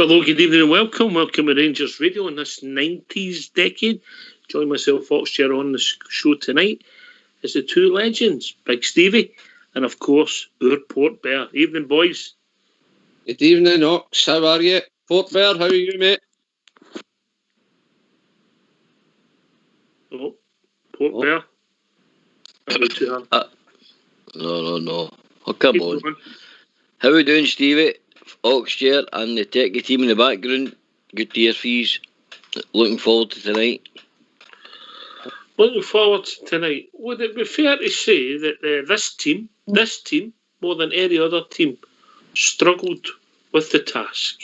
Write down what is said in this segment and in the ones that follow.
Hello, good evening and welcome. Welcome to Rangers Radio in this 90s decade. Join myself, Foxchair, on the show tonight is the two legends, Big Stevie and, of course, our Port Bear. Evening, boys. Good evening, Ox. How are you? Port Bear, how are you, mate? Oh, Port Bear. No. Oh, come on. How are we doing, Stevie? Foxchair and the techie team in the background. Good to hear for yous. Looking forward to tonight. Looking forward to tonight. Would it be fair to say that this team, more than any other team, struggled with the task?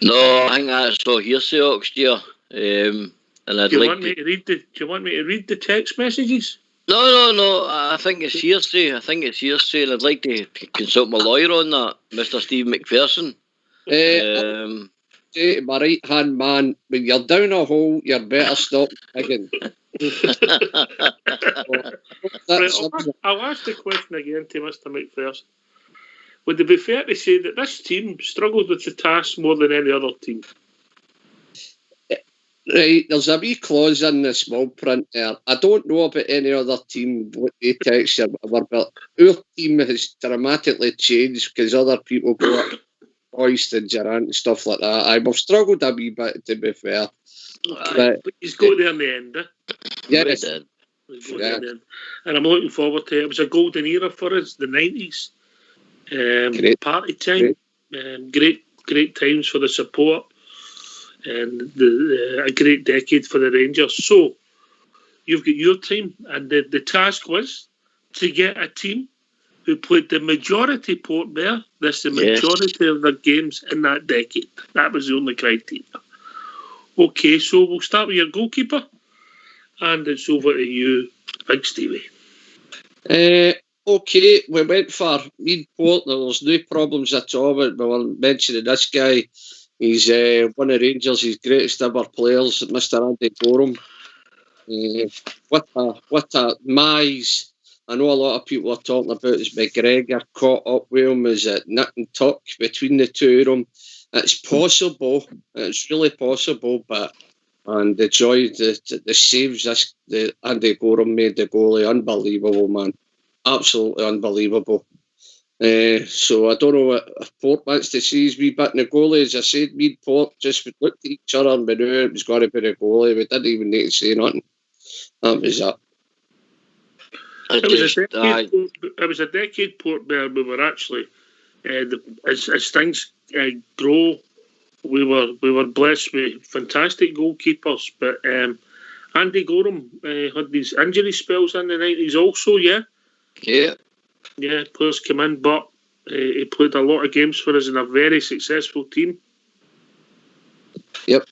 No, I think that's all hearsay, Oxchair. And I'd Do you like want me to read the text messages? No. I think it's hearsay. And I'd like to consult my lawyer on that, Mr. Steve McPherson. Say to my right-hand man, when you're down a hole, you better stop digging. I'll ask the question again to Mr. McPherson. Would it be fair to say that this team struggled with the task more than any other team? Right, there's a wee clause in the small print there. I don't know about any other team, what they text you, but our team has dramatically changed because other people go up Hoist and Durant and stuff like that. We've struggled a wee bit, to be fair. Okay. But he's got there in the end, Yes. Yeah. And I'm looking forward to it. It was a golden era for us, the 90s. Great. Party time. Great times for the support. And a great decade for the Rangers. So, you've got your team, and the task was to get a team who played the majority Port Bear, the majority of their games in that decade. That was the only criteria. Okay, so we'll start with your goalkeeper, and it's over to you, Big Stevie. Okay, we went for Mead Port. There was no problems at all. We were mentioning this guy. He's one of Rangers' greatest ever players, Mr. Andy Gorham. What a Mize. I know a lot of people are talking about his McGregor caught up with him. Is it nip and tuck between the two of them? It's possible. It's really possible. And the joy, the saves the Andy Gorham made the goalie, unbelievable, man. Absolutely unbelievable. So I don't know what Port wants to see his wee bit in the goalie. As I said, Mead Port just looked at each other and we knew it was going to be the goalie. We didn't even need to say nothing. That was it. It was a decade Port Bear. We were actually, as things grow, we were blessed with fantastic goalkeepers. But Andy Gorham had these injury spells in the 90s also, yeah? Yeah, players came in, but he played a lot of games for us in a very successful team. Yep.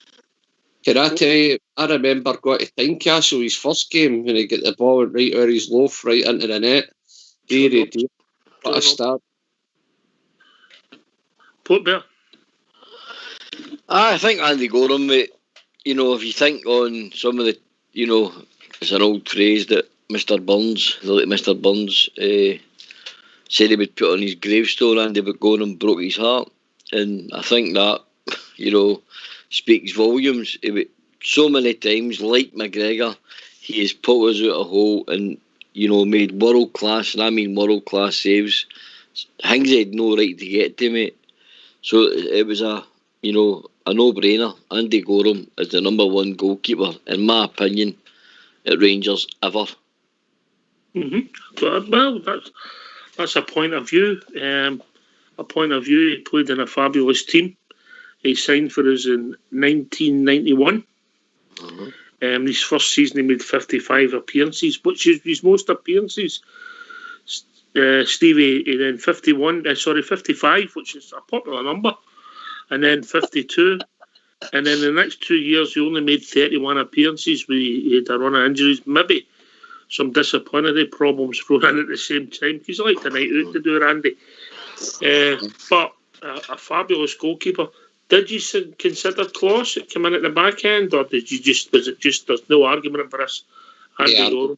Can I tell you, I remember going to Tynecastle, his first game, when he got the ball right out of his loaf, right into the net. What a start. Port Bear. I think Andy Gorham, mate, if you think on some of the, it's an old phrase that Mr. Burns, the late Mr. Burns, said he would put on his gravestone, Andy Gorham broke his heart. And I think that, speaks volumes. So many times, like McGregor, he has put us out a hole and, made world class, and I mean world class saves. Things he had no right to get to, mate. So it was a no-brainer. Andy Gorham is the number one goalkeeper, in my opinion, at Rangers ever. Mm-hmm. Well, that's a point of view. He played in a fabulous team. He signed for us in 1991. His first season he made 55 appearances, which is his most appearances. Stevie, then 55, which is a popular number, and then 52. And then the next 2 years he only made 31 appearances. He had a run of injuries, maybe some disciplinary problems thrown in at the same time, because he liked a night out to do, Randy. But a fabulous goalkeeper. Did you consider Kloss come in at the back end, or was it just there's no argument for this? Andy Gorham?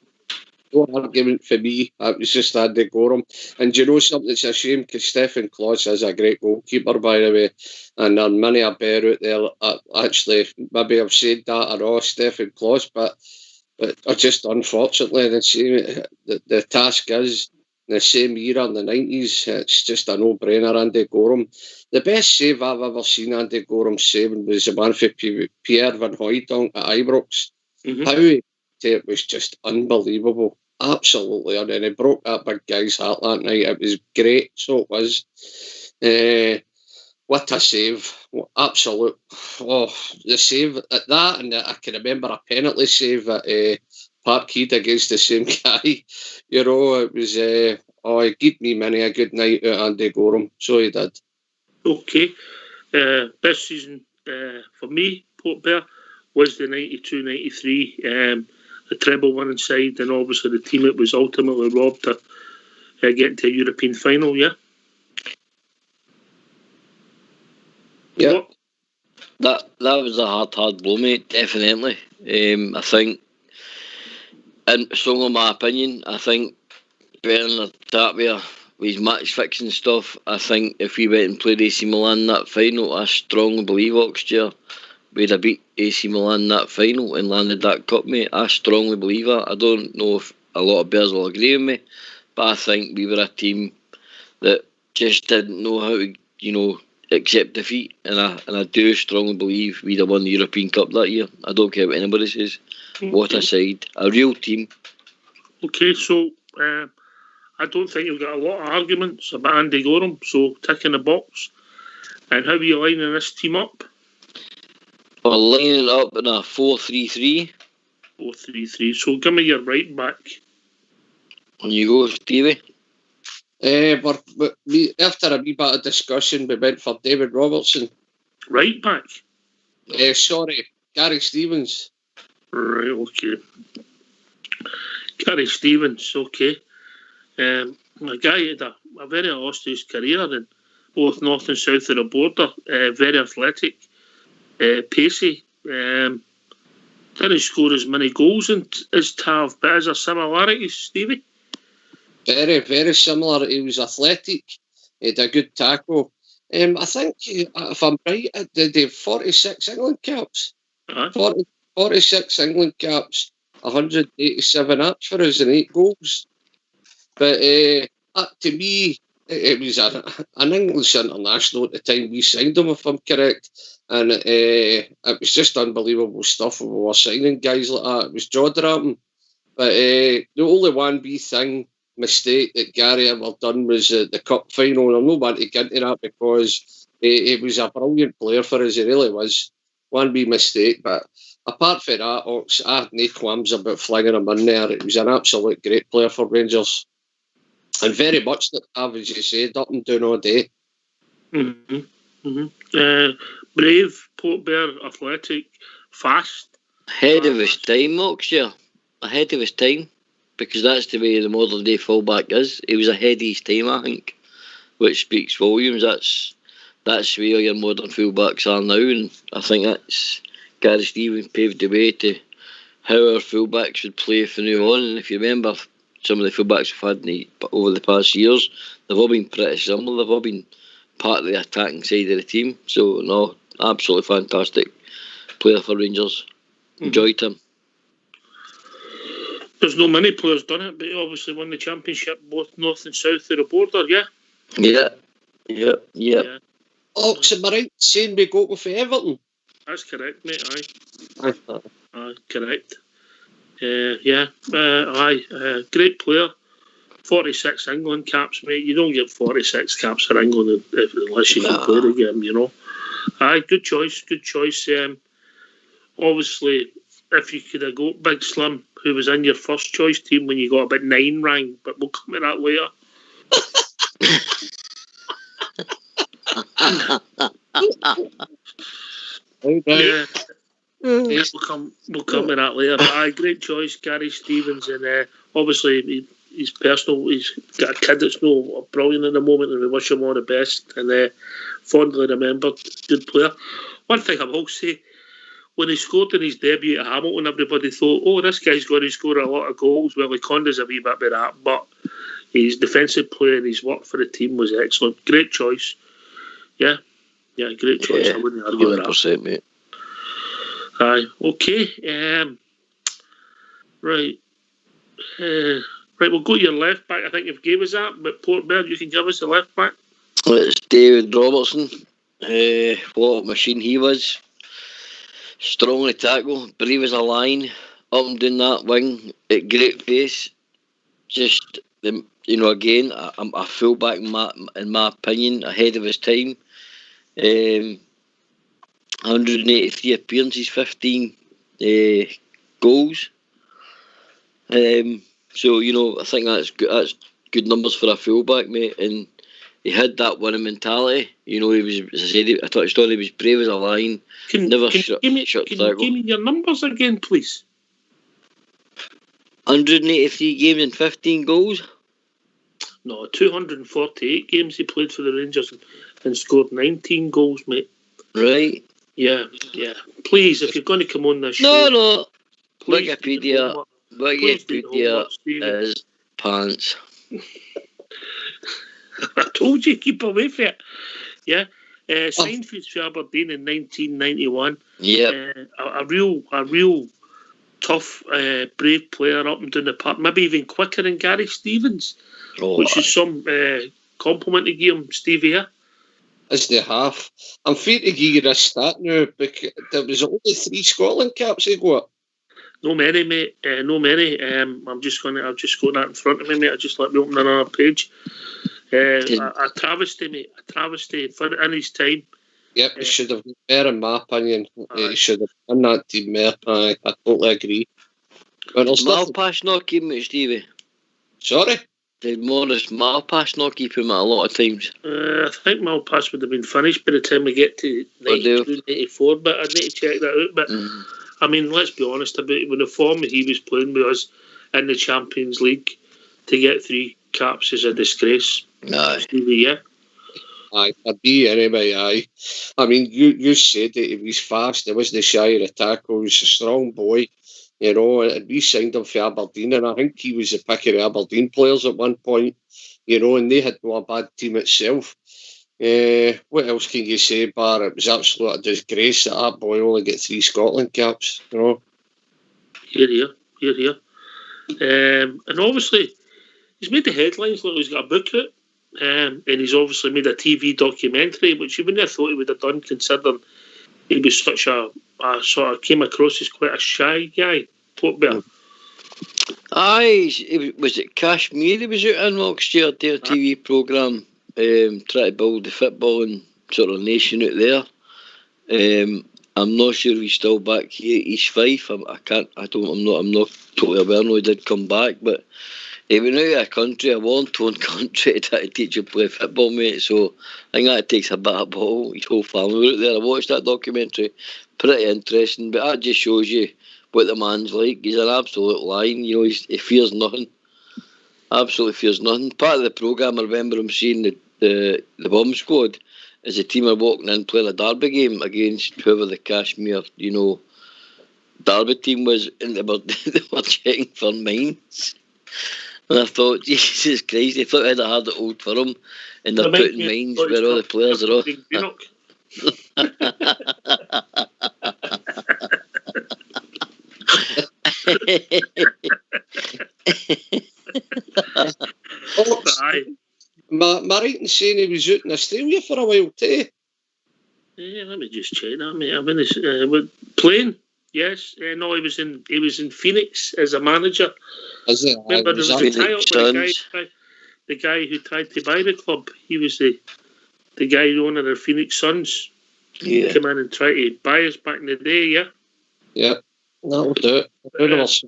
no argument for me. It was just Andy Gorham. And do you know something? It's a shame because Stefan Kloss is a great goalkeeper, by the way. And there are many a bear out there. Actually, maybe I've said that or Stefan Kloss, but just unfortunately, the task is the same year in the 90s. It's just a no-brainer, Andy Gorham. The best save I've ever seen Andy Gorham saving was the one for Pierre Van Hooijdonk at Ibrox. Mm-hmm. How he did it was just unbelievable. Absolutely. And he broke that big guy's heart that night. It was great. So it was. What a save. Absolute. Oh, the save at that. And I can remember a penalty save at Parkhead against the same guy. You know, it was. He gave me many a good night out Andy Gorham. So he did. Okay. Best season for me, Port Bear, was the 92-93, the treble winning side, and obviously the team that was ultimately robbed to get into a European final, yeah? Yeah. What? That was a hard blow, mate, definitely. I think, and strong in my opinion, I think Bernard Tapia with his match fixing stuff, I think if we went and played AC Milan in that final, I strongly believe Oxford we'd have beat AC Milan in that final and landed that cup, mate. I strongly believe that. I don't know if a lot of Bears will agree with me, but I think we were a team that just didn't know how to, accept defeat, and I do strongly believe we'd have won the European Cup that year. I don't care what anybody says. Okay. What a side. A real team. Okay, so I don't think you've got a lot of arguments about Andy Gorham, so tick in the box. And how are you lining this team up? We're lining it up in a 4-3-3. 4-3-3. So give me your right back. And you go, Stevie. After a wee bit of discussion, we went for David Robertson. Right back? Sorry, Gary Stevens. Right, okay. Gary Stevens, okay. A guy had a very illustrious career in both north and south of the border. Very athletic, pacey. Didn't score as many goals as Tav, but is there similarities, Stevie? Very, very similar. He was athletic. He had a good tackle. I think, if I'm right, did he have 46 England caps? 46 England caps, 187 apps for us and 8 goals. But to me, it was an English international at the time we signed him, if I'm correct. And it was just unbelievable stuff. We were signing guys like that. It was jaw-dropping. But the only one wee mistake that Gary ever done was the cup final, and I'm not wanting to get into that because he was a brilliant player for us. He really was. One wee mistake, but apart from that, I had no qualms about flinging him in there. He was an absolute great player for Rangers, and very much that as you said, up and down all day. Brave, Port Bear, athletic, fast. Ahead of his time, Oxford. Ahead of his time. Because that's the way the modern day fullback is. He was ahead of his time, I think, which speaks volumes. That's where your modern fullbacks are now, and I think that's Gary Stevens paved the way to how our fullbacks would play from now on. And if you remember some of the fullbacks we've had over the past years, they've all been pretty similar. They've all been part of the attacking side of the team. So, no, absolutely fantastic player for Rangers. Enjoyed him. There's no many players done it, but he obviously won the championship both north and south of the border, yeah? Yeah. Ox, am I right saying we got with Everton? That's correct, mate, aye. Correct. Great player. 46 England caps, mate. You don't get 46 caps for England unless you can play the game, Aye, good choice. Obviously, if you could have got Big Slim, who was in your first choice team when you got about 9 rang, but we'll come to that later. Yeah. We'll come to that later. But aye, great choice, Gary Stevens, and obviously he's got a kid that's brilliant at the moment, and we wish him all the best. And fondly remembered, good player. One thing I will say, when he scored in his debut at Hamilton, everybody thought, oh, this guy's going to score a lot of goals. Well, he condoes a wee bit with that, but his defensive play and his work for the team was excellent. Great choice. Yeah, great choice. I wouldn't argue with that. 100%, mate. Aye, okay. Right. Right, we'll go to your left back. I think you've gave us that, but Portbell, you can give us the left back. It's David Robertson. What a machine he was. Strongly tackle, brave as a lion, up and down that wing at great pace. Just, again, a fullback in my opinion, ahead of his time. 183 appearances, 15 goals. So, I think that's good numbers for a fullback, mate. And he had that winning mentality. He was, as I said, I touched on, he was brave as a lion. Can you give me your numbers again, please? 183 games and 15 goals? No, 248 games he played for the Rangers and scored 19 goals, mate. Right. Yeah. Please, if you're going to come on this show... No. Wikipedia is pants. I told you, keep away from it. Yeah. Signed for Aberdeen in 1991. Yeah. A real tough, brave player up and down the park. Maybe even quicker than Gary Stevens, which is some compliment to give him, Stevie. Yeah? As they have. I'm free to give you a stat now, because there was only 3 Scotland caps he got. No many, mate. No many. I've just got that in front of me, mate. I just let me open another page. A travesty, mate. A travesty for in his time. Yep, he should have been better, in my opinion. He should have done that team more. I totally agree. Malpass not keep him, Stevie. Sorry? Did Morris Malpass not keep him at a lot of times? I think Malpass would have been finished by the time we get to 92, 94, but I'd need to check that out. But I mean, let's be honest about it. With the form that he was playing with us in the Champions League, to get 3 caps is a disgrace. Aye. Stevie, yeah. Aye, I'd be anyway, aye. I mean, you said it, he was fast, he wasn't shy of the tackle, he was a strong boy, and we signed him for Aberdeen, and I think he was the pick of the Aberdeen players at one point, and they had no bad team itself. What else can you say, Bar? It was absolute a disgrace that boy only get 3 Scotland caps, Here. And obviously, he's made the headlines like he's got a book out. And he's obviously made a TV documentary, which you wouldn't have thought he would have done, considering he was such a sort of came across as quite a shy guy. Portbell. Aye, was it Kashmir he was out in last year, their TV programme, trying to build the football and sort of nation out there. I'm not sure he's still back here at East Fife. I'm not totally aware. No, he did come back, but he went out of a country, a war-torn country, to try to teach him to play football, mate. So I think that takes a bit of ball. His whole family were out there. I watched that documentary. Pretty interesting, but that just shows you what the man's like. He's an absolute lion. He fears nothing. Absolutely fears nothing. Part of the programme, I remember him seeing the bomb squad as the team are walking in playing a derby game against whoever the Kashmir, derby team was, and they were checking for mines. And I thought, Jesus Christ, they thought they had a hard old for him, and they're putting mines where all the players are off. Am I right in saying he was out in Australia for a while too? Yeah, let me just check that, mate. I'm in playing. Yes, no, he was in Phoenix as a manager. Remember, there was a tie-up with the guy who tried to buy the club. He was the guy who owned the Phoenix Suns. Yeah. Came in and tried to buy us back in the day. Yeah. Yeah, that'll do it.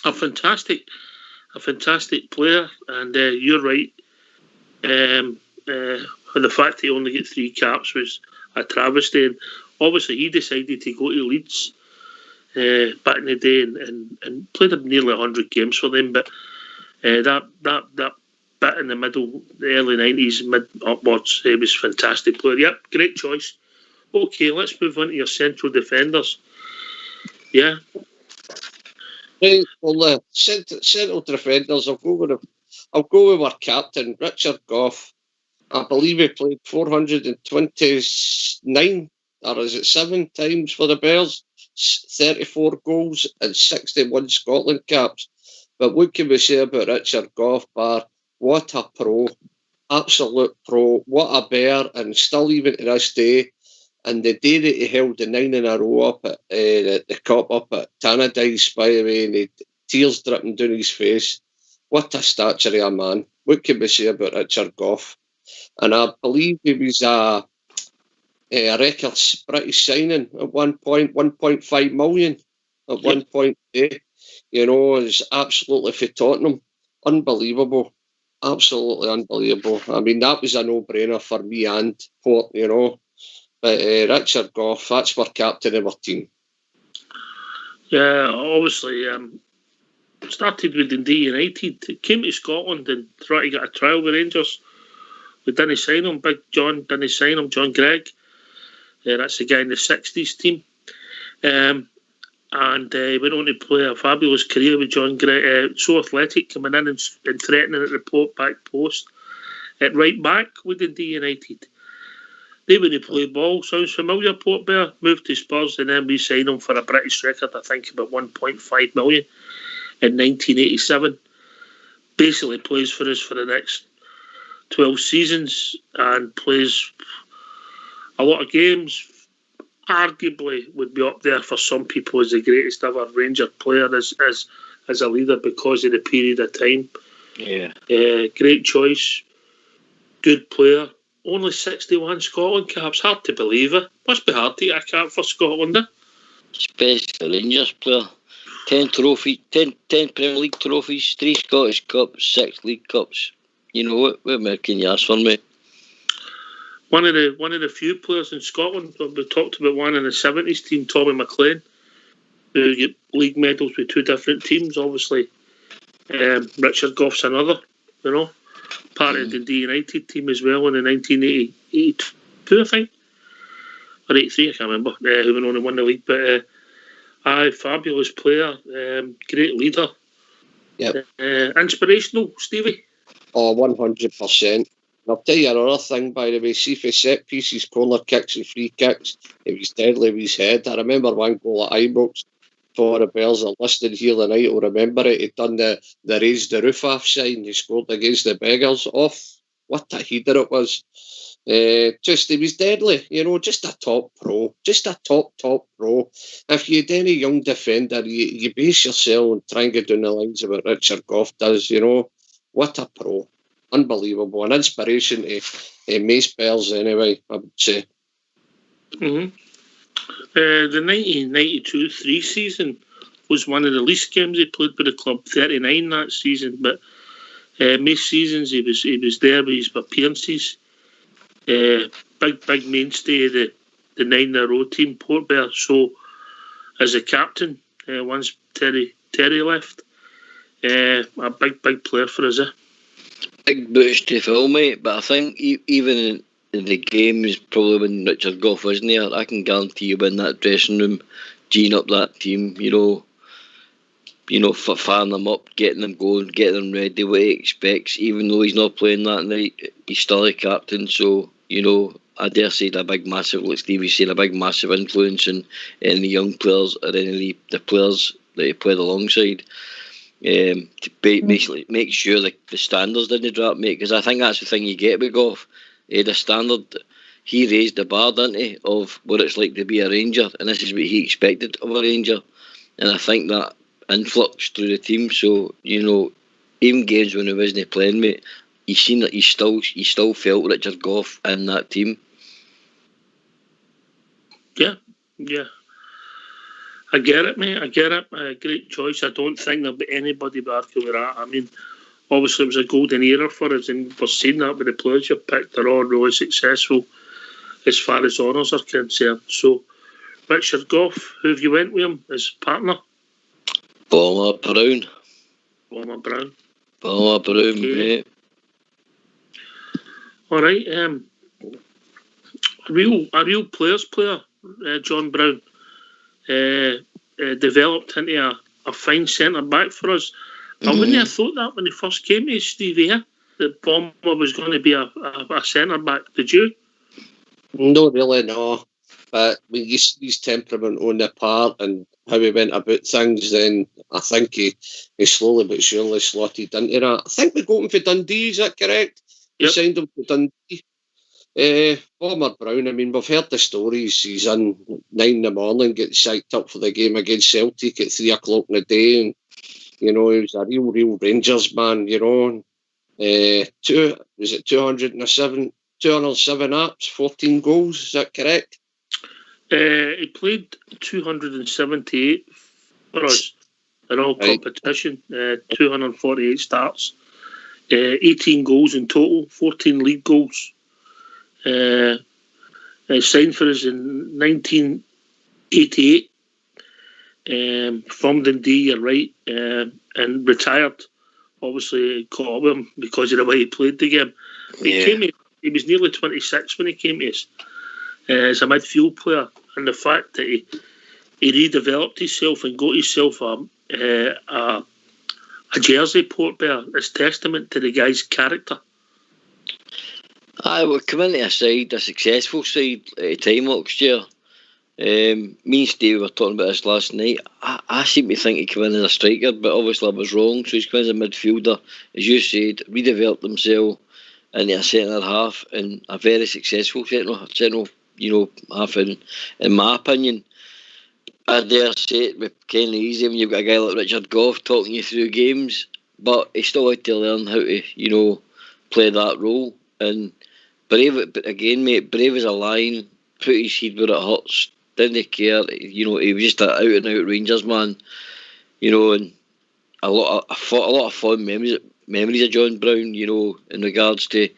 A fantastic player, and you're right. The fact he only got 3 caps was a travesty. And obviously, he decided to go to Leeds back in the day and played nearly 100 games for them. But that bit in the middle, the early 90s, mid upwards, he was a fantastic player. Yep, great choice. Okay, let's move on to your central defenders. Yeah. Right, well, the central defenders, I'll go with our captain, Richard Gough. I believe he played 429, or is it 7 times for the Bears, 34 goals and 61 Scotland caps. But what can we say about Richard Gough, bar? What a pro, absolute pro, what a bear, and still even to this day. And the day that he held the 9 in a row up at the cup up at Tannadice, by the way, and he tears dripping down his face. What a stature of a man. What can we say about Richard Gough? And I believe he was a record British signing at one point, 1.5 million at one point. You know, is absolutely for Tottenham. Unbelievable. Absolutely unbelievable. I mean, that was a no-brainer for me and Port, you know. But Richard Gough, that's our captain of our team. Yeah, obviously, started with Dundee United, came to Scotland and tried to get a trial with Rangers. We didn't sign him, Big John didn't sign him, John Gregg. That's the guy in the 60s team. And he went on to play a fabulous career with John Gregg. So athletic, coming in and threatening at the back post. At right back with Dundee United. They wouldn't play ball. Sounds familiar, Port Bear. Moved to Spurs and then we signed him for a British record, I think about 1.5 million in 1987. Basically plays for us for the next 12 seasons and plays a lot of games. Arguably would be up there for some people as the greatest ever Ranger player as a leader because of the period of time. Yeah. Great choice. Good player. Only 61 Scotland caps. Hard to believe it. Must be hard to get a cap for Scotland. Special Rangers player. 10 trophies, 10 Premier League trophies, 3 Scottish Cups, 6 League Cups. You know what more can you ask for, mate? One of the few players in Scotland. We talked about one in the 70s team, Tommy McLean, who get league medals with 2 different teams. Obviously, Richard Gough's another. You know, part of the Dundee United team as well in the 1982, I think, or 83, I can't remember. Who went on and won the league, but fabulous player, great leader. Yep. Inspirational, Stevie. Oh, 100%. I'll tell you another thing, by the way. See, for set pieces, corner kicks and free kicks, it was deadly with his head. I remember one goal at Ibrox for the Bears that listed here tonight. I'll remember it. He'd done the raise the roof off sign. He scored against the Beggars off. What a header it was. Just, he was deadly, you know, just a top pro. Just a top pro. If you had any young defender, you base yourself and try and get down the lines of what Richard Gough does, you know. What a pro. Unbelievable. An inspiration to most Bears anyway, I would say. Mm-hmm. The 1992-3 season was one of the least games he played with the club, 39 that season, but most seasons he was there with his appearances. Big mainstay of the 9 in a row team, Port Bear. So as a captain, once Terry left, a big player for us. Big boots to fill, mate, but I think even in the games, probably when Richard Gough wasn't there, I can guarantee you in that dressing room, geeing up that team, you know, firing them up, getting them going, getting them ready, what he expects. Even though he's not playing that night, he's still a captain. So, you know, I dare say like Stevie said, a big massive influence in the young players or any of the players that he played alongside. To basically make sure the standards didn't drop, mate, because I think that's the thing you get with Gough. The standard, he raised the bar, didn't he, of what it's like to be a Ranger, and this is what he expected of a Ranger, and I think that influx through the team. So, you know, even games when he wasn't playing, mate, you seen that he still felt Richard Gough in that team. Yeah. I get it, mate. I get it. Great choice. I don't think there'll be anybody would argue with that. I mean, obviously it was a golden era for us, and we're seeing that with the players you picked. They're all really successful as far as honours are concerned. So, Richard Gough, who have you went with him as partner? Bomber Brown. Okay. Mate. All right. real players player, John Brown, developed into a fine centre back for us. I wouldn't have thought that when he first came to Stevie here, that Bomber was going to be a centre back. Did you? No, really, no. But when you see his temperament on the part and how he went about things, then I think he slowly but surely slotted into that. I think we got him for Dundee, is that correct? We signed him for Dundee. Bomber Brown, I mean, we've heard the stories. He's in 9 in the morning, gets psyched up for the game against Celtic at 3 o'clock in the day. And, you know, he was a real Rangers man, you know. 207 apps, 14 goals, is that correct? He played 278 for us in all competition, 248 starts, 18 goals in total, 14 league goals. Signed for us in 1988 from Dundee, you're right, and retired. Obviously, caught up with him because of the way he played the game. He was nearly 26 when he came to us as a midfield player, and the fact that he redeveloped himself and got himself a jersey port bearer is testament to the guy's character. I would come into a successful side at the time last year. Me and Steve were talking about this last night. I seem to think he came in as a striker, but obviously I was wrong. So he's come in as a midfielder, as you said, redeveloped himself into a centre half, and a very successful centre half in my opinion. I dare say it with kind of easy when you've got a guy like Richard Gough talking you through games, but he still had to learn how to play that role. And brave as a lion, put his head where it hurts, didn't care. He was just an out and out Rangers man. And a lot of fond memories of John Brown. In regards to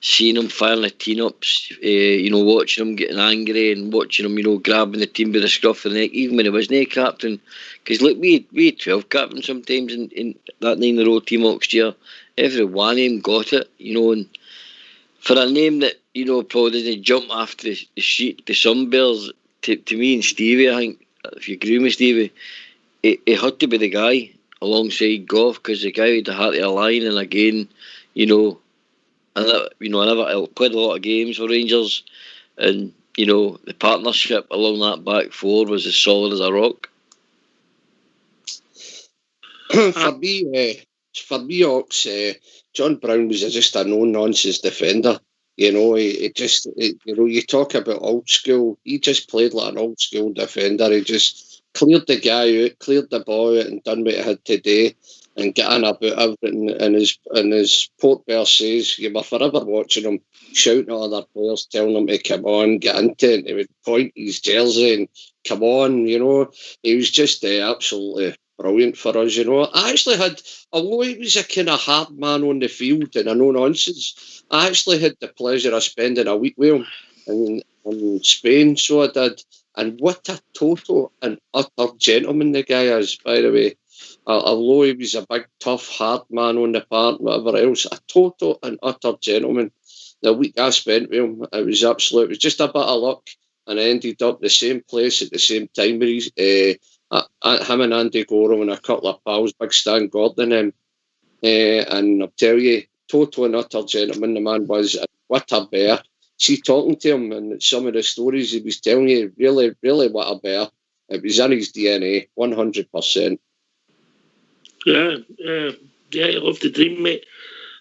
seeing him firing the team-ups, watching him getting angry and watching him, grabbing the team by the scruff of the neck, even when he wasn't captain. Because look, we had 12 captains sometimes in that 9-in-a-row team last year. Every one of them got it, and for a name that, probably didn't jump after the sheet, the Sunbears, to me and Stevie, I think, if you agree with Stevie, he had to be the guy alongside Gough, because the guy had the heart of a lion, and again, I played a lot of games for Rangers, and the partnership along that back four was as solid as a rock. For me, Ox, John Brown was just a no-nonsense defender. You talk about old school. He just played like an old school defender. He just cleared the guy out, cleared the ball out, and done what he had to do, and get on about everything. And his port bear says, you were forever watching him shouting at other players, telling them to come on, get into it. And he would point his jersey and come on. He was just absolutely brilliant for us. I actually had, although he was a kind of hard man on the field and a no-nonsense, I actually had the pleasure of spending a week with him in Spain, so I did. And what a total and utter gentleman the guy is, by the way. Although he was a big, tough, hard man on the part and whatever else, a total and utter gentleman. The week I spent with him, it was just a bit of luck, and I ended up the same place at the same time with him and Andy Gorham and a couple of pals, Big Stan Gordon, and I'll tell you, total and utter gentleman the man was. What a bear. See, talking to him and some of the stories he was telling you, really, really what a bear. It was in his DNA, 100%. Yeah, you love the dream, mate.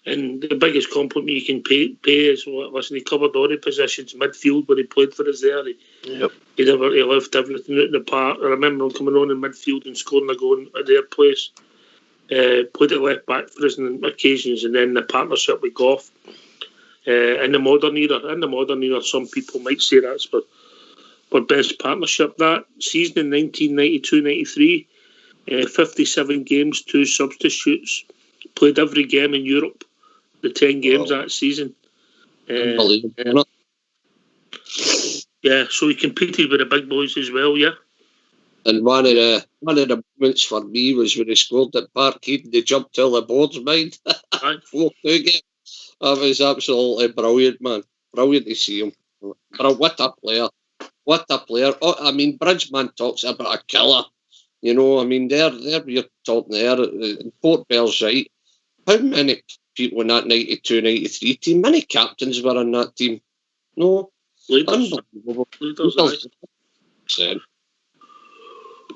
And the biggest compliment you can pay is, listen, he covered all the positions, midfield, where he played for us there. He left everything out in the park. I remember him coming on in midfield and scoring a goal at their place. Played at left back for us on occasions, and then the partnership with Gough. In the modern era, some people might say that's our best partnership. That season in 1992-93, 57 games, 2 substitutes, played every game in Europe, the 10 games that season. Unbelievable. Yeah, so he competed with the big boys as well, yeah. And one of the moments for me was when he scored at Parkhead and they jumped till the boards mind. 4-2 game. That was absolutely brilliant, man. Brilliant to see him. But what a player. What a player. Oh, I mean, Bridgman talks about a killer. You know, I mean, they're you're talking there. Port Bell's right. How many people in that 92, 93 team? Many captains were in that team. No. Leaders. Unbelievable. Leaders, aye.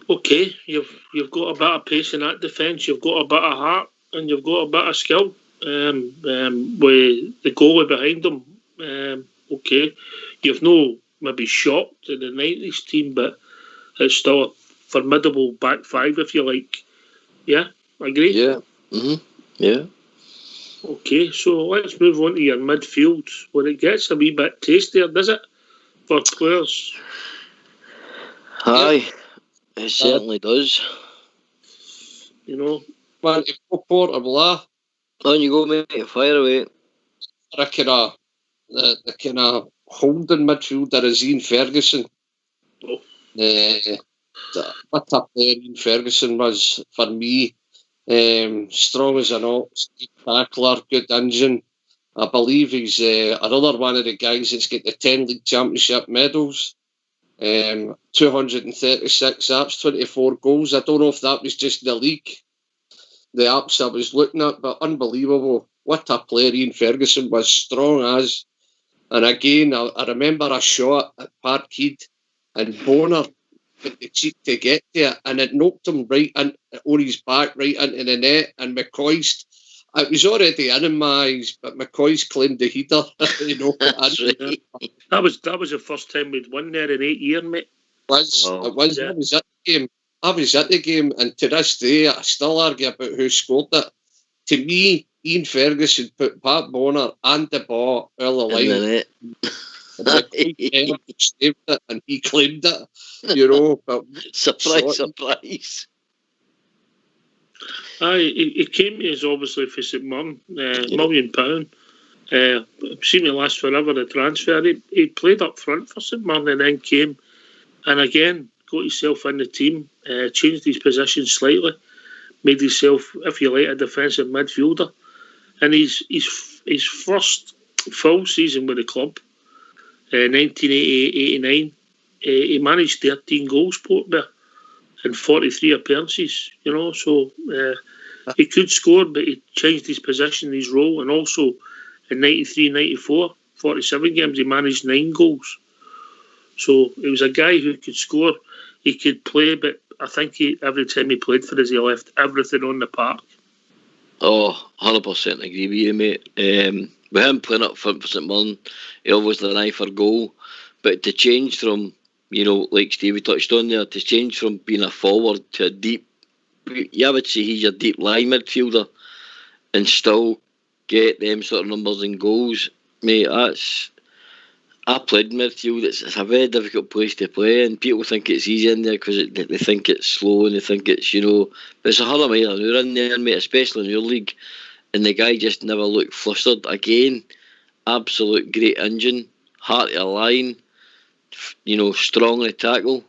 Okay, you've got a bit of pace in that defence, you've got a bit of heart, and you've got a bit of skill. With the goalie behind them, okay, you've no maybe shocked in the 90s team, but it's still a formidable back five, if you like. Yeah, agree? Yeah. Yeah. Okay, so let's move on to your midfield. When it gets a wee bit tastier, does it? For players. Aye, it certainly does. You know. Man, if you go Portable, On you go, mate. Fire away. the kind of holding midfielder is Ian Ferguson. Oh. What a player Ian Ferguson was for me. Strong as an ox, tackler, good engine. I believe he's another one of the guys that's got the 10 league championship medals. 236 apps, 24 goals. I don't know if that was just the league, the apps I was looking at, but unbelievable. What a player Ian Ferguson was, strong as. And again, I remember a shot at Parkhead and Bonner with the cheek to get there, and it knocked him right on his back, right into the net. And McCoy's, it was already in my eyes, but McCoy's claimed the header. You know, That's right. That was the first time we'd won there in 8 years, mate. It was. Yeah. I was at the game. I was at the game, and to this day, I still argue about who scored it. To me, Ian Ferguson put Pat Bonner and the ball all the In the line. net. And saved it, and he claimed it. You know, but Surprise. Aye, he came to us obviously for St Mirren, £1 million. Seemed to last forever, the transfer. He played up front for St Mirren and then came and again got himself in the team, changed his position slightly, made himself, if you like, a defensive midfielder. And his first full season with the club, 1988-89, he managed 13 goals, Port Bear, and 43 appearances, you know, so he could score, but he changed his position, his role, and also in 93-94, 47 games, he managed 9 goals. So he was a guy who could score, he could play, but I think every time he played for us, he left everything on the park. Oh, 100% agree with you, mate. With him playing up front for St Mirren, he always had an eye for goal. But to change from, you know, like Stevie touched on there, to change from being a forward to a deep, I would say he's a deep line midfielder and still get them sort of numbers and goals, mate, I played midfield. It's a very difficult place to play, and people think it's easy in there because they think it's slow and they think it's, you know, but it's 100 mile an hour in there, mate, especially in your league. And the guy just never looked flustered. Again, absolute great engine, heart of a line, you know, strong in the tackle,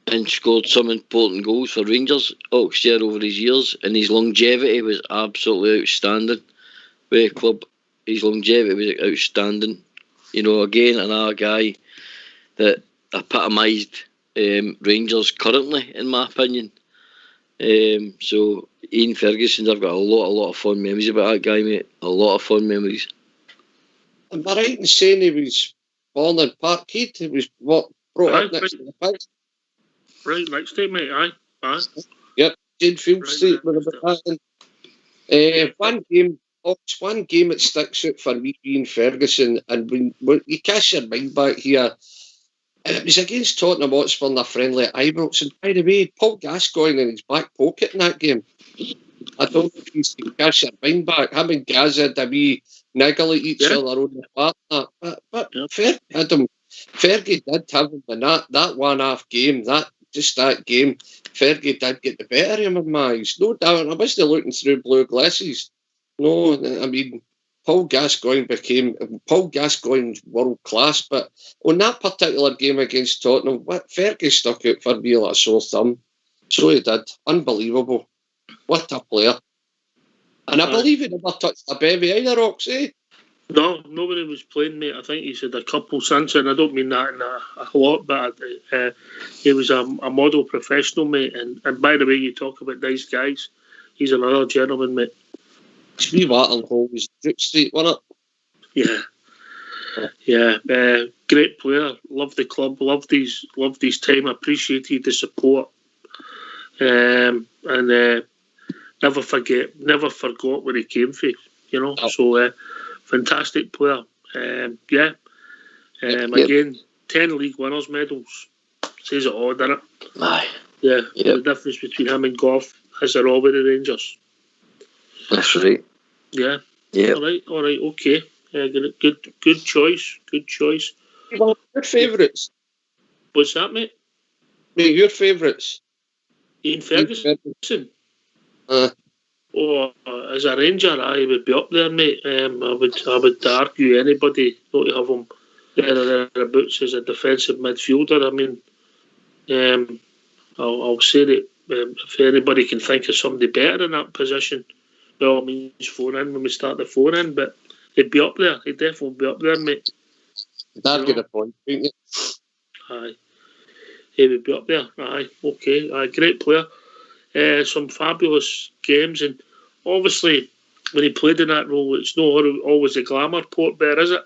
and scored some important goals for Rangers, Oxford over his years, and his longevity was absolutely outstanding with the club. His longevity was outstanding. You know, again, another guy that epitomised Rangers currently, in my opinion. So, Ian Ferguson, I've got a lot of fond memories about that guy, mate. A lot of fond memories. Am I right in saying he was born in Parkhead? He was brought up next to the pitch? Right next to it, mate, aye. Yep, Jane Field Street. One game that sticks out for me, Ian Ferguson, and when you cast your mind back here, it was against Tottenham Hotspur in a friendly at Ibrox, and by the way, Paul Gascoigne in his back pocket in that game. I don't know if you can cast your mind back. Him and Gaz had a wee niggle at each other on the part. But Fergie had him. Fergie did have him in that one-half game, that game. Fergie did get the better of him in my eyes, no doubt. I wasn't looking through blue glasses. No, I mean, Paul Gascoigne's world class, but on that particular game against Tottenham, Fergie stuck out for me like a sore thumb. So he did. Unbelievable. What a player. And I believe he never touched a bevy either, Ox, eh? No, nobody was playing, mate. I think he's had a couple since, and I don't mean that in a lot, but he was a model professional, mate. And by the way, you talk about nice guys, he's another gentleman, mate. His wee watering hole was Duke Street, wasn't Yeah. Yeah, great player. Loved the club. Loved his time. Appreciated the support. And never forgot where he came from. You know, so fantastic player. Yeah. Again, 10 league winners medals. Says it all, doesn't it? Aye. Yeah. The difference between him and Goff is they're all with the Rangers. That's right. Yeah. Yeah. All right. Okay. Good choice. Good choice. Well, your favourites? What's that, mate? Mate, your favourites? Ian Ferguson. Oh, as a Ranger, I would be up there, mate. I would argue anybody not to have him thereabouts as a defensive midfielder. I mean, I'll say that if anybody can think of somebody better in that position, by all means, phone in when we start the phone in. But he'd be up there. He'd definitely be up there, mate. That'd get a point, wouldn't you? Aye, he would be up there. Aye, okay. Aye, great player. Some fabulous games, and obviously when he played in that role, it's not always a glamour port bear, is it?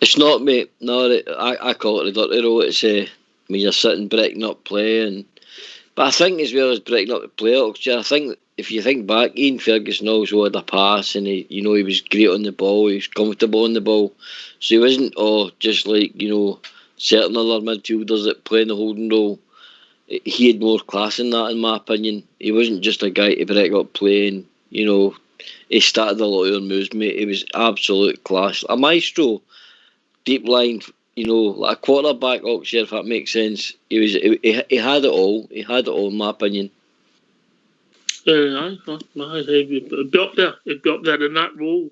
It's not, mate. No, I call it the dirty role. It's when you're sitting breaking up play, but I think as well as breaking up the play, I think if you think back, Ian Ferguson always had a pass, and he was great on the ball. He was comfortable on the ball, so he wasn't just like certain other midfielders that play in the holding role. He had more class in that, in my opinion. He wasn't just a guy to break up playing. He started a lot of their moves, mate. He was absolute class, a maestro, deep line. Like a quarterback, Oxford, if that makes sense. He had it all. He had it all, in my opinion. He'd be up there. He'd be up there in that role,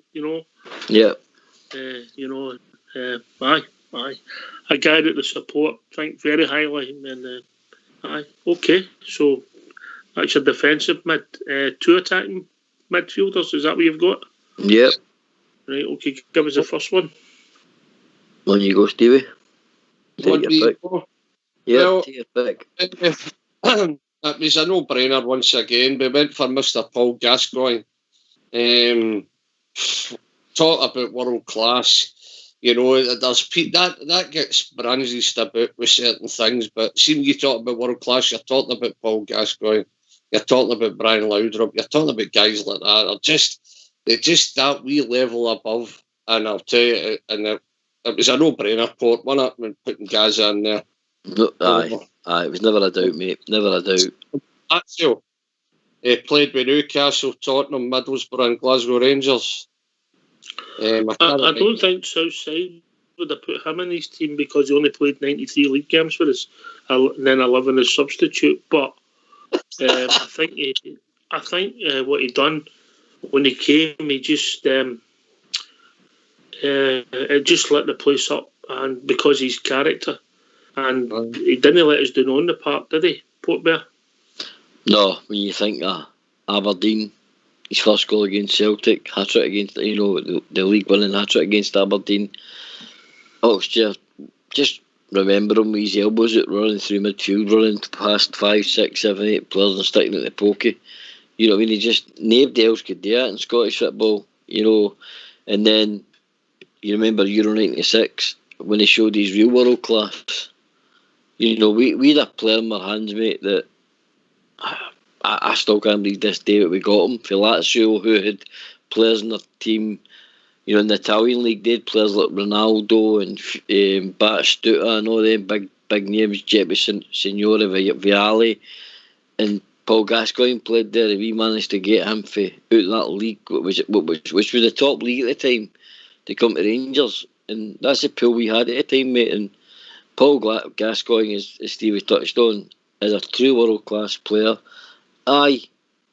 Yeah. Aye. A guy that the support think very highly, and aye. Okay, so that's your defensive mid. Two attacking midfielders. Is that what you've got? Yep. Right. Okay. Give us the first one. On you go, Stevie. Take your pick. Yeah, Well, take your pick. That was a no-brainer once again. We went for Mr. Paul Gascoigne. Talk about world class. There's that gets branzised about with certain things, but see, when you talk about world class, you're talking about Paul Gascoigne, you're talking about Brian Laudrup, you're talking about guys like that. They're just that wee level above. And I'll tell you, and it was a no-brainer port, wasn't it, when putting Gaza in there. No, aye, it was never a doubt, mate. Never a doubt. Actually, he played with Newcastle, Tottenham, Middlesbrough, and Glasgow Rangers. I don't think Southside would have put him in his team because he only played 93 league games for us, and then 11 as substitute. But I think what he done when he came, he just it just lit the place up, and because his character, and he didn't let us down on the park, did he, Port Bear? No, when you think Aberdeen, his first goal against Celtic, hat-trick against the league winning hat-trick against Aberdeen. Just remember him with his elbows out running through midfield, running past 5, 6, 7, 8 players and sticking at the pokey. You know what I mean? He just, nobody else could do that in Scottish football, And then you remember Euro 96 when he showed his real world class. We had a player in our hands, mate, that I still can't believe this day that we got him. For Lazio, who had players in their team, in the Italian league, they had players like Ronaldo and Batistuta and all them big names, Giuseppe Signore, Vialli, and Paul Gascoigne played there, and we managed to get him out of that league, which was the top league at the time, to come to Rangers. And that's the pool we had at the time, mate. And Paul Gascoigne, as Stevie touched on, is a true world-class player. Aye,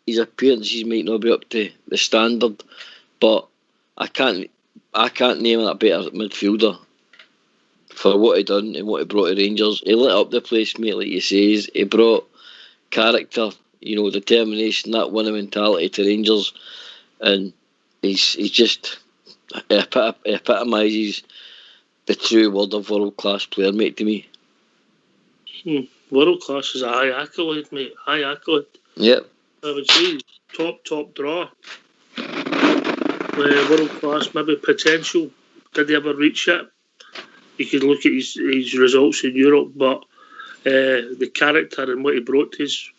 his appearances might not be up to the standard, but I can't name a better midfielder for what he done and what he brought to Rangers. He lit up the place, mate, like he says. He brought character, determination, that winning mentality to Rangers, and he's just epitomises the true word of world class player, mate. To me, World class is a high accolade, mate. High accolade. yep. I would say top draw. World class, maybe potential. Did he ever reach it? You could look at his results in Europe, but the character and what he brought to his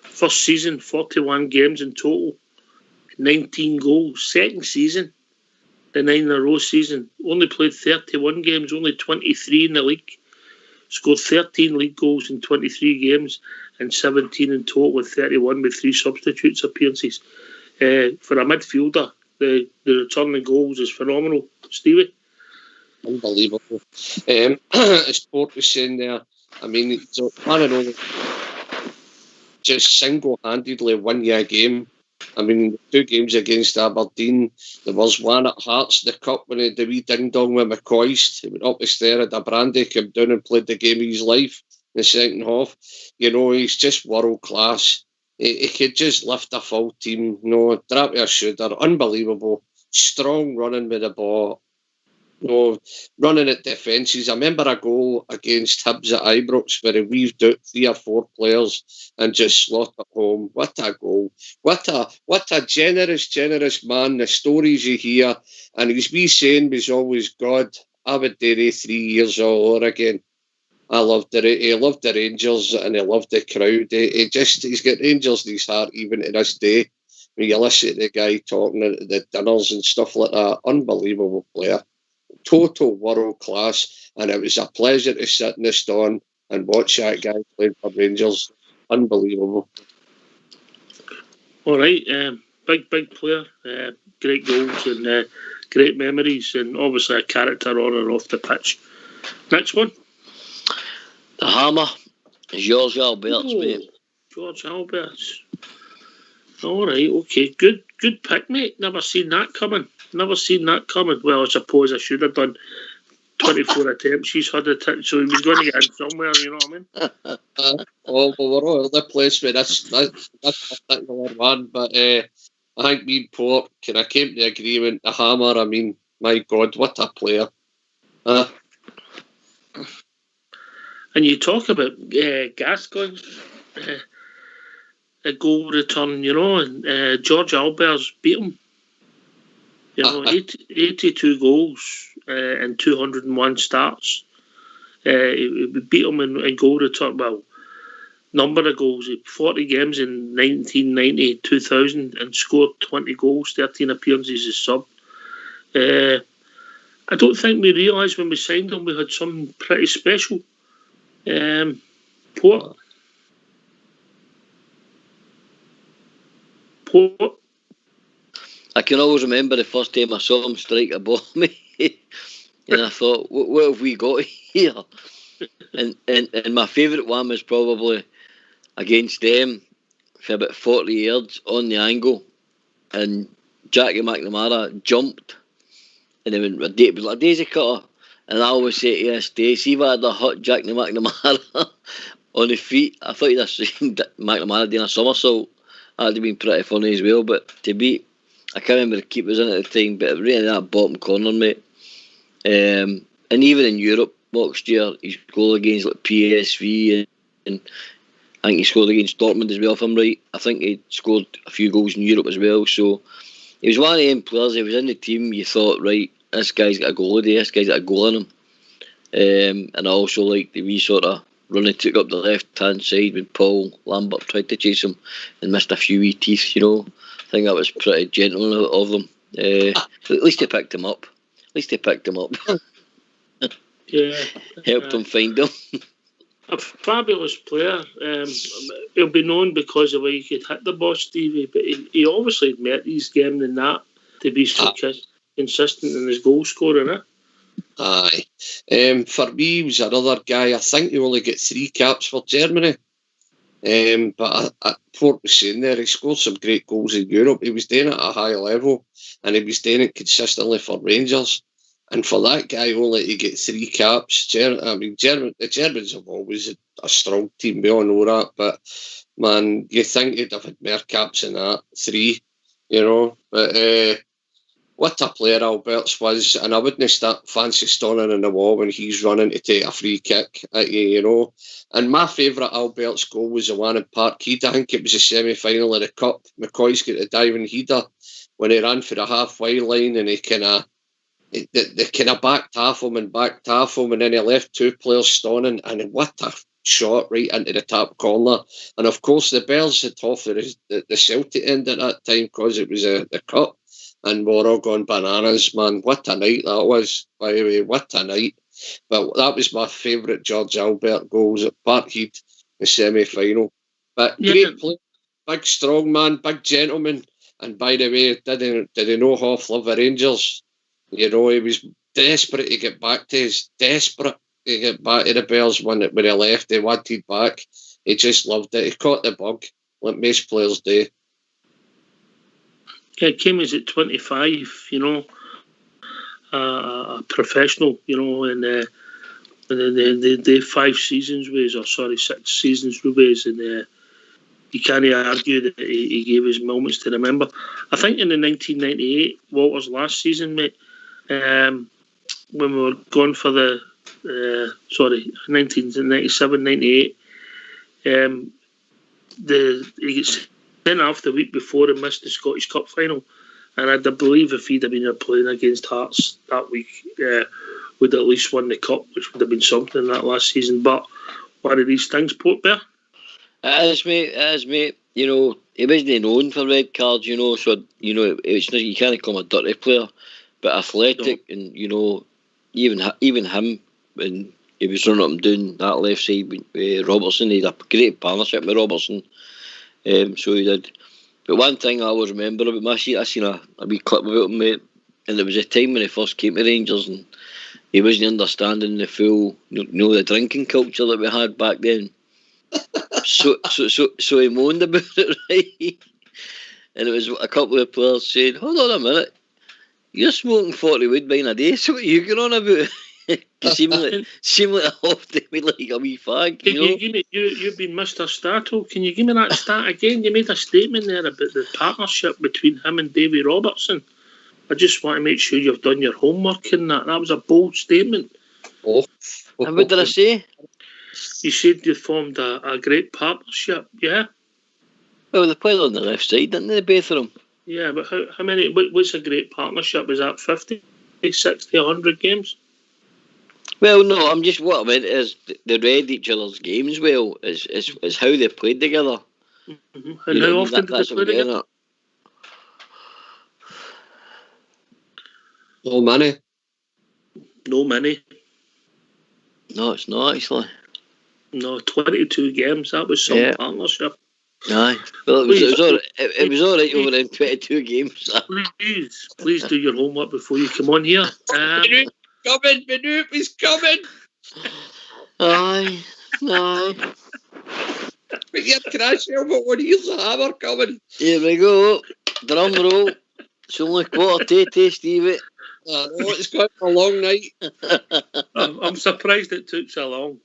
first season, 41 games in total, 19 goals. Second season, the 9 in a row season, only played 31 games, only 23 in the league. Scored 13 league goals in 23 games and 17 in total with 31 with 3 substitutes appearances. For a midfielder, the return of goals is phenomenal. Stevie? Unbelievable. As Port was saying there, I mean, so I don't know, just single-handedly win you a game. I mean, 2 games against Aberdeen. There was one at Hearts, the Cup, when he had the wee ding-dong with McCoist. He went up the stair, had a brandy, came down and played the game of his life in the second half. You know, he's just world-class. He could just lift a full team, drop a shooter, unbelievable. Strong running with the ball. Running at defences. I remember a goal against Hibs at Ibrox where he weaved out 3 or 4 players and just slaughtered home. What a goal. What a generous man. The stories you hear. And his wee saying was always, God, I would do it 3 years all over again. I loved it. He loved the Rangers and he loved the crowd. He's got Rangers in his heart even to this day. When you listen to the guy talking at the dinners and stuff like that, unbelievable player. Total world class, and it was a pleasure to sit in the stand and watch that guy play for Rangers. Unbelievable. All right, big player, great goals and great memories, and obviously a character on and off the pitch. Next one, The Hammer, George Alberts, mate. George Alberts. All right, okay, good pick, mate. Never seen that coming. Well, I suppose I should have done 24 attempts. He's had it, so he was going to get in somewhere. You know what I mean? Well, we're all over the place with this particular one, but I think me and Port kind of came to agreement. The Hammer, I mean, my God, what a player! And you talk about Gascoigne's a goal return, and George Alberts beat him. 82 goals and 201 starts. He beat him in goal return. Well, number of goals. 40 games in 1990, 2000, and scored 20 goals, 13 appearances as sub. I don't think we realised when we signed him we had something pretty special. Port. I can always remember the first time I saw him strike a ball, mate. And I thought, what have we got here? And my favourite one was probably against them for about 40 yards on the angle. And Jackie McNamara jumped and he went, it was like a daisy cutter. And I always say to this day, see if I had hit Jackie McNamara on the feet, I thought you'd have seen McNamara doing a somersault. That'd have been pretty funny as well. But to beat, I can't remember the keepers in at the time, but right in that bottom corner, mate. And even in Europe next year, his goal against like PSV, and I think he scored against Dortmund as well, if I'm right. I think he scored a few goals in Europe as well. So he was one of them players. He was in the team. You thought, right, this guy's got a goal today. This guy's got a goal in him. And I also like the wee sort of run he took up the left hand side when Paul Lambert tried to chase him and missed a few wee teeth. I think that was pretty gentle of them. At least they picked him up. Yeah. Helped him find him. A fabulous player. He'll be known because of the way he could hit the ball, Stevie, but he obviously met these games in that to be so consistent in his goal scoring, eh? Aye. For me, he was another guy. I think he only got 3 caps for Germany. But at Port was saying there, he scored some great goals in Europe. He was doing it at a high level, and he was doing it consistently for Rangers. And for that guy only to get 3 caps, the Germans have always a strong team. We all know that, but man, you think he'd have had more caps than that, 3, But what a player Alberts was, and I wouldn't start fancy standing in the wall when he's running to take a free kick at you, you know. And my favourite Alberts goal was the one in Parkhead. I think it was the semi-final of the Cup. McCoy's got the diving header when he ran for the halfway line, and he they kind of backed half him, and then he left two players standing, and what a shot right into the top corner. And of course the bells had off the Celtic end at that time because it was the Cup. And we're all going bananas, man. What a night that was, by the way. What a night. But that was my favourite George Albert goals at Parkhead, the semi-final. But great play, big strong man, big gentleman. And by the way, did he know half love the Rangers? You know, he was desperate to get back to the Bells when he left. He wanted back. He just loved it. He caught the bug, like most players do. Yeah, came as at 25, you know, a professional, you know, and the 5 seasons with us, or 6 seasons with us, and you can't argue that he gave us moments to remember. I think in the 1998, Walter's last season, mate, when we were going for the 1997-98, he gets sent off the week before and missed the Scottish Cup final, and I believe if he'd have been playing against Hearts that week, would at least won the cup, which would have been something in that last season. But one of these things, Port Bear. It is, mate. You know, he wasn't known for red cards, you know, so, you know, it's not, you can't call him a dirty player, but athletic, no. And, you know, even him, when he was running up and down that left side with Robertson, he had a great partnership with Robertson, so he did. But one thing I always remember about Massey, I seen a wee clip about him, mate, and it was a time when he first came to Rangers, and he wasn't understanding the full, you know, the drinking culture that we had back then. So he moaned about it, right? And it was a couple of players saying, "Hold on a minute, you're smoking 40 Woodbine a day, so what are you going on about?" seemed like off to me like a wee fag. You've been Mr. Stato. Can you give me that stat again? You made a statement there about the partnership between him and Davy Robertson. I just want to make sure you've done your homework in that. That was a bold statement. Oh. And what did I say? You said you formed a great partnership, yeah? Well, they played on the left side, didn't they, both of them? Yeah, but how many, what's a great partnership? Is that 50, 60, 100 games? Well, no, I'm just, what I meant is they read each other's games well, is how they played together. Mm-hmm. And how often did they play together? No money. No money. No, it's not, actually. No, 22 games. That was some partnership. Aye. Well, it was all right over in 22 games. Please do your homework before you come on here. Manoop is coming. Aye. But your crash helmet on, here's a hammer coming. Here we go. Drum roll. It's only 1:45, Stevie. I know, it's going to be a long night. I'm surprised it took so long.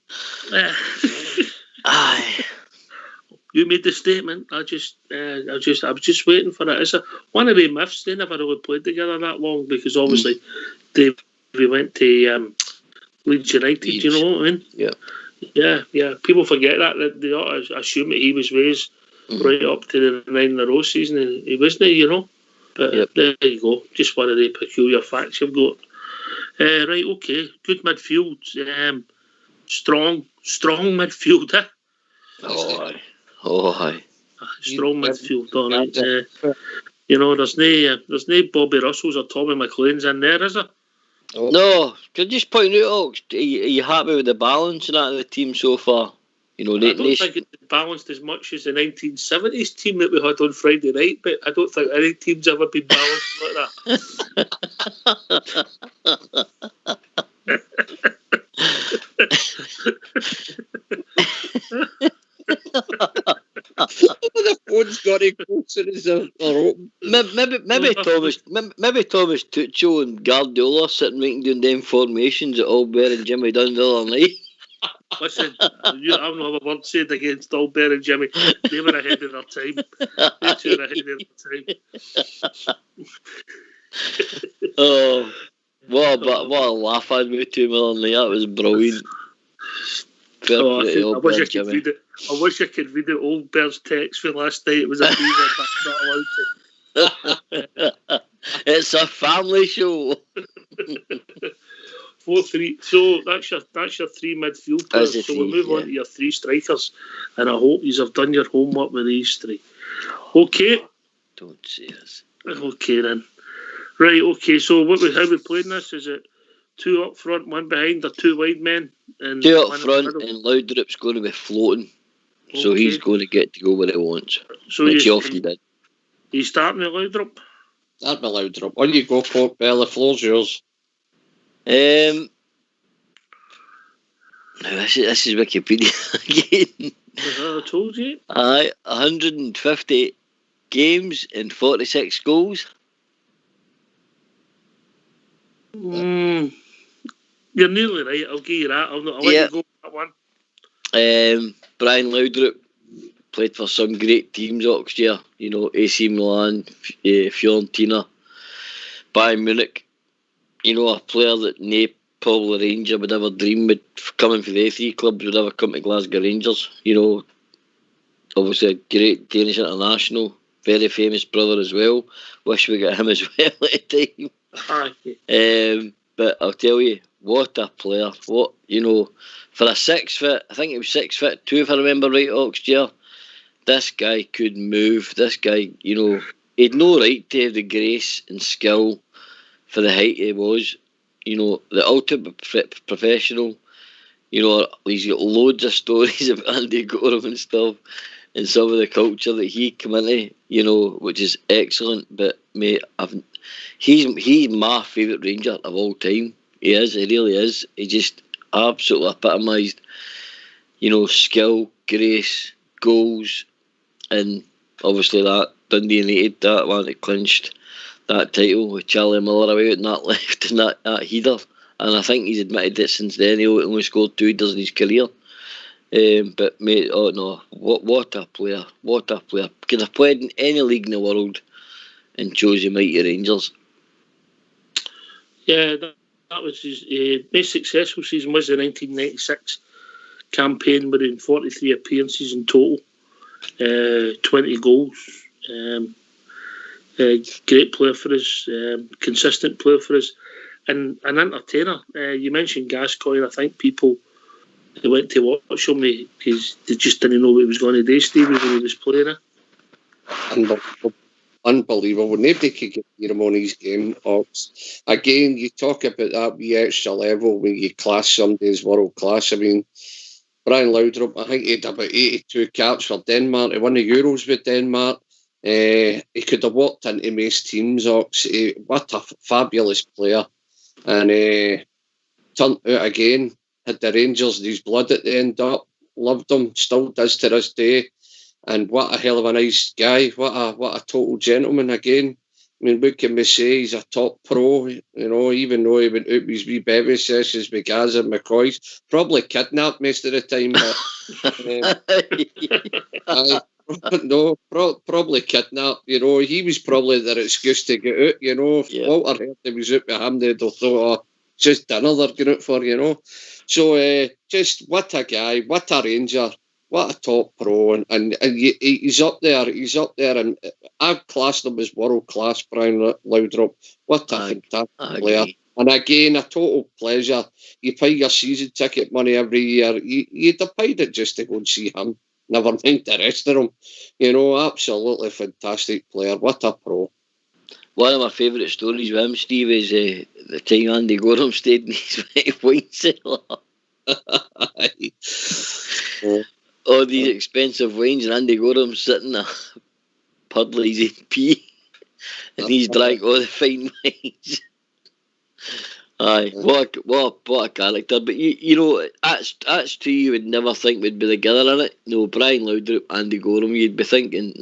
Aye. You made the statement. I was just waiting for it. It's one of the myths. They never really played together that long because obviously we went to Leeds United. Do you know what I mean? Yeah. People forget that they ought to assume that he was raised right up to the 9 in a row season, and he wasn't. You know. But there you go. Just one of the peculiar facts you've got. Right. Okay. Good midfield. Strong midfield. Oh, hi. Strong midfield, all right. You know, there's no Bobby Russells or Tommy McLean's in there, is there? Oh. No, can I just point out, are you happy with the balance of the team so far? You know, I don't think it's balanced as much as the 1970s team that we had on Friday night, but I don't think any team's ever been balanced like that. The phone's got to closer as they're open. Maybe Thomas Tuchel and Guardiola sitting making doing them formations that Albert and Jimmy done the other night. Listen, I don't have a word said against Albert and Jimmy. They were ahead of their time. They two were ahead of their time. Oh, what a laugh I had with 2 million. Like, that was brilliant. Fair Oh, play to I old wish I bird could Jimmy. read it. I wish I could read the old bird's text for last night. It was a fever, but I'm not allowed to. It's a family show. 4-3. So that's your three midfield That's players. the So we'll three, move on to your three strikers, and I hope you have done your homework with these three. Okay. Don't say this. Okay then. Right. Okay. So how we playing this? Is it 2 up front, 1 behind, or 2 wide men? And 2 up one in the front, middle? and Laudrup's going to be floating. So Okay. he's going to get to go where he wants, So which he often did. You starting with Laudrup? Start with Laudrup. On you go, Pork Bell. The floor's yours. Now this is Wikipedia again. I told you. 150 games and 46 goals. You're nearly right. I'll give you that. I'll let you go with that one. Brian Laudrup played for some great teams last year. You know, AC Milan, Fiorentina, Bayern Munich. You know, a player that no probably Ranger would ever dream would coming for the three clubs would ever come to Glasgow Rangers. You know, obviously a great Danish international, very famous brother as well. Wish we got him as well at the time. But I'll tell you, what a player! What, you know, for a 6 foot, I think it was 6'2" if I remember right, last year. This guy could move. This guy, you know, he'd no right to have the grace and skill for the height he was. You know, the ultimate professional. You know, he's got loads of stories of Andy Gorham and stuff, and some of the culture that he came into, you know, which is excellent. But mate, he's my favourite Ranger of all time. He is, he really is. He just absolutely epitomised, you know, skill, grace, goals, and obviously that Dundee United, that one that clinched that title with Charlie Miller away and that left and that header. And I think he's admitted that since then he only scored 2 headers in his career. But mate, oh no, what a player! What a player! Could have played in any league in the world and chose the mighty Rangers. Yeah, that was his most successful season was the 1996 campaign, winning 43 appearances in total, 20 goals. Great player for us, consistent player for us, and an entertainer. You mentioned Gascoigne. I think people they went to watch him because they just didn't know what he was going to do, Stevie, when he was playing it. Unbelievable. Nobody could get near him on his game. Again, you talk about that wee extra level when you class somebody as world class. I mean, Brian Laudrup, I think he had about 82 caps for Denmark. He won the Euros with Denmark. He could have walked into most teams. What a fabulous player. And turned out again, had the Rangers in his blood at the end up. Loved him, still does to this day. And what a hell of a nice guy. What a total gentleman again. I mean, what can we say? He's a top pro, you know, even though he went out with his wee bevy sessions with Gaza and McCoy's. Probably kidnapped most of the time, but probably kidnapped, you know. He was probably their excuse to get out, you know. If Walter heard he was out with him, they'd have thought, just dinner they're going out for, you know. So, just what a guy, what a Ranger. What a top pro, and he's up there. He's up there, and I've classed him as world class. Brian Laudrup, what a fantastic player! And again, a total pleasure. You pay your season ticket money every year. You'd have paid it just to go and see him. Never mind the rest of them. You know, absolutely fantastic player. What a pro! One of my favourite stories with him, Steve, is the time Andy Gorham stayed in his wine cellar. All these expensive wines, and Andy Gorham sitting there puddling his pee, and he's drank all the fine wines. Aye, what a character! But you know, that's two you would never think would be together in it. No, Brian Laudrup, Andy Gorham. You'd be thinking,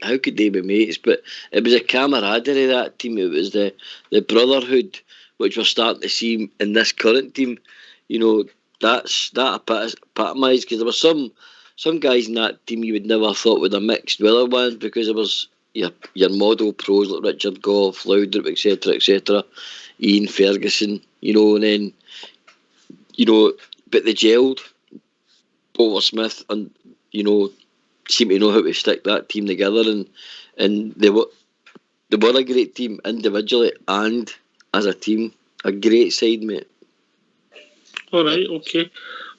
how could they be mates? But it was a camaraderie, that team. It was the brotherhood which we're starting to see in this current team. You know, that epitomised, because there were some guys in that team you would never thought would have mixed with other ones, because there was your model pros like Richard Gough, Laudrup, etc., Ian Ferguson, and then, but they gelled. Walter Smith and seem to know how to stick that team together, and they were a great team individually and as a team, a great side, mate. All right, okay.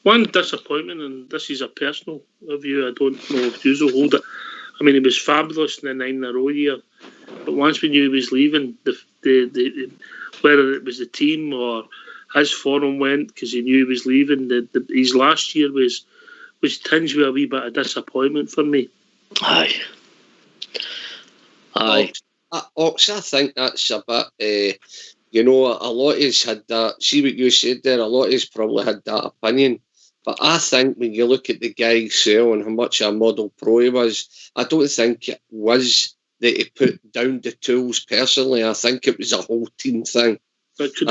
One disappointment, and this is a personal view. I don't know if you will hold it. I mean, he was fabulous in the 9 in a row year, but once we knew he was leaving, the whether it was the team or his form went because he knew he was leaving. His last year was tinged with a wee bit of disappointment for me. Aye. Ox, I think that's a bit. A lot of us had that. See what you said there. A lot of us probably had that opinion. But I think when you look at the guy himself and how much a model pro he was, I don't think it was that he put down the tools personally. I think it was a whole team thing. It could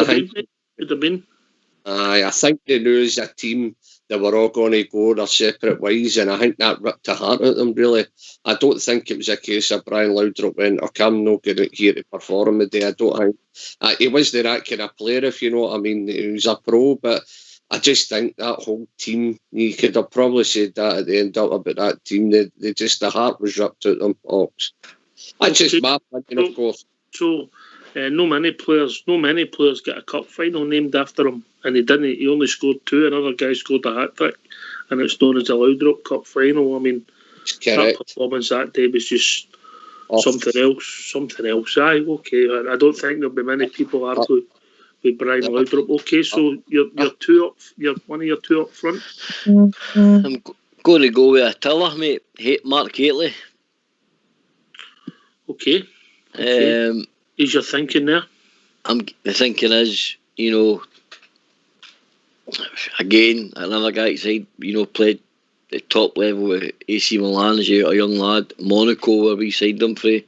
have been. I think they knew as a team they were all going to go their separate ways, and I think that ripped the heart out of them, really. I don't think it was a case of Brian Laudrup went, okay, I'm not going here to perform today. I don't think. He was that kind of player, if you know what I mean. He was a pro, but I just think that whole team, you could have probably said that at the end up about that team. They just, the heart was ripped out of them, Ox. That's just my opinion, of course. So, no many players get a cup final named after him, and he didn't. He only scored 2. Another guy scored a hat trick, and it's known as the Laudrup Cup final. I mean, that performance that day was just something else. Aye, okay. I don't think there'll be many people argue with Brian Laudrup. Okay, so you're two up. You're one of your 2 up front. I'm going to go with a tiller, mate. Mark Hateley. Okay. Is your thinking there? The thinking is, again, another guy side, played at top level with AC Milan as a young lad. Monaco, where we signed him for.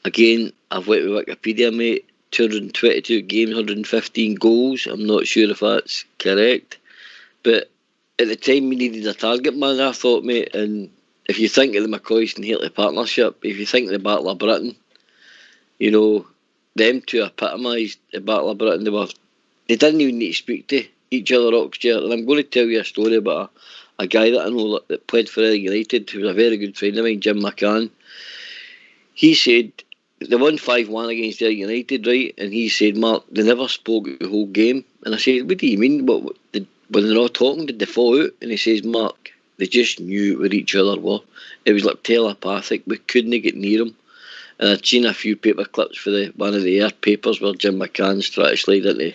Again, I've went with Wikipedia, mate. 222 games, 115 goals. I'm not sure if that's correct. But at the time, we needed a target man, I thought, mate. And if you think of the McCoist and Hateley partnership, if you think of the Battle of Britain, them two epitomised the Battle of Britain. They didn't even need to speak to each other, Oxford. And I'm going to tell you a story about a guy that I know that played for United, who was a very good friend of mine, Jim McCann. He said they won 5-1 against United, right? And he said, Mark, they never spoke the whole game. And I said, what do you mean? When they're not talking, did they fall out? And he says, Mark, they just knew where each other were. It was like telepathic. We couldn't get near them. And I'd seen a few paper clips for one of the air papers where Jim McCann's trying to slide into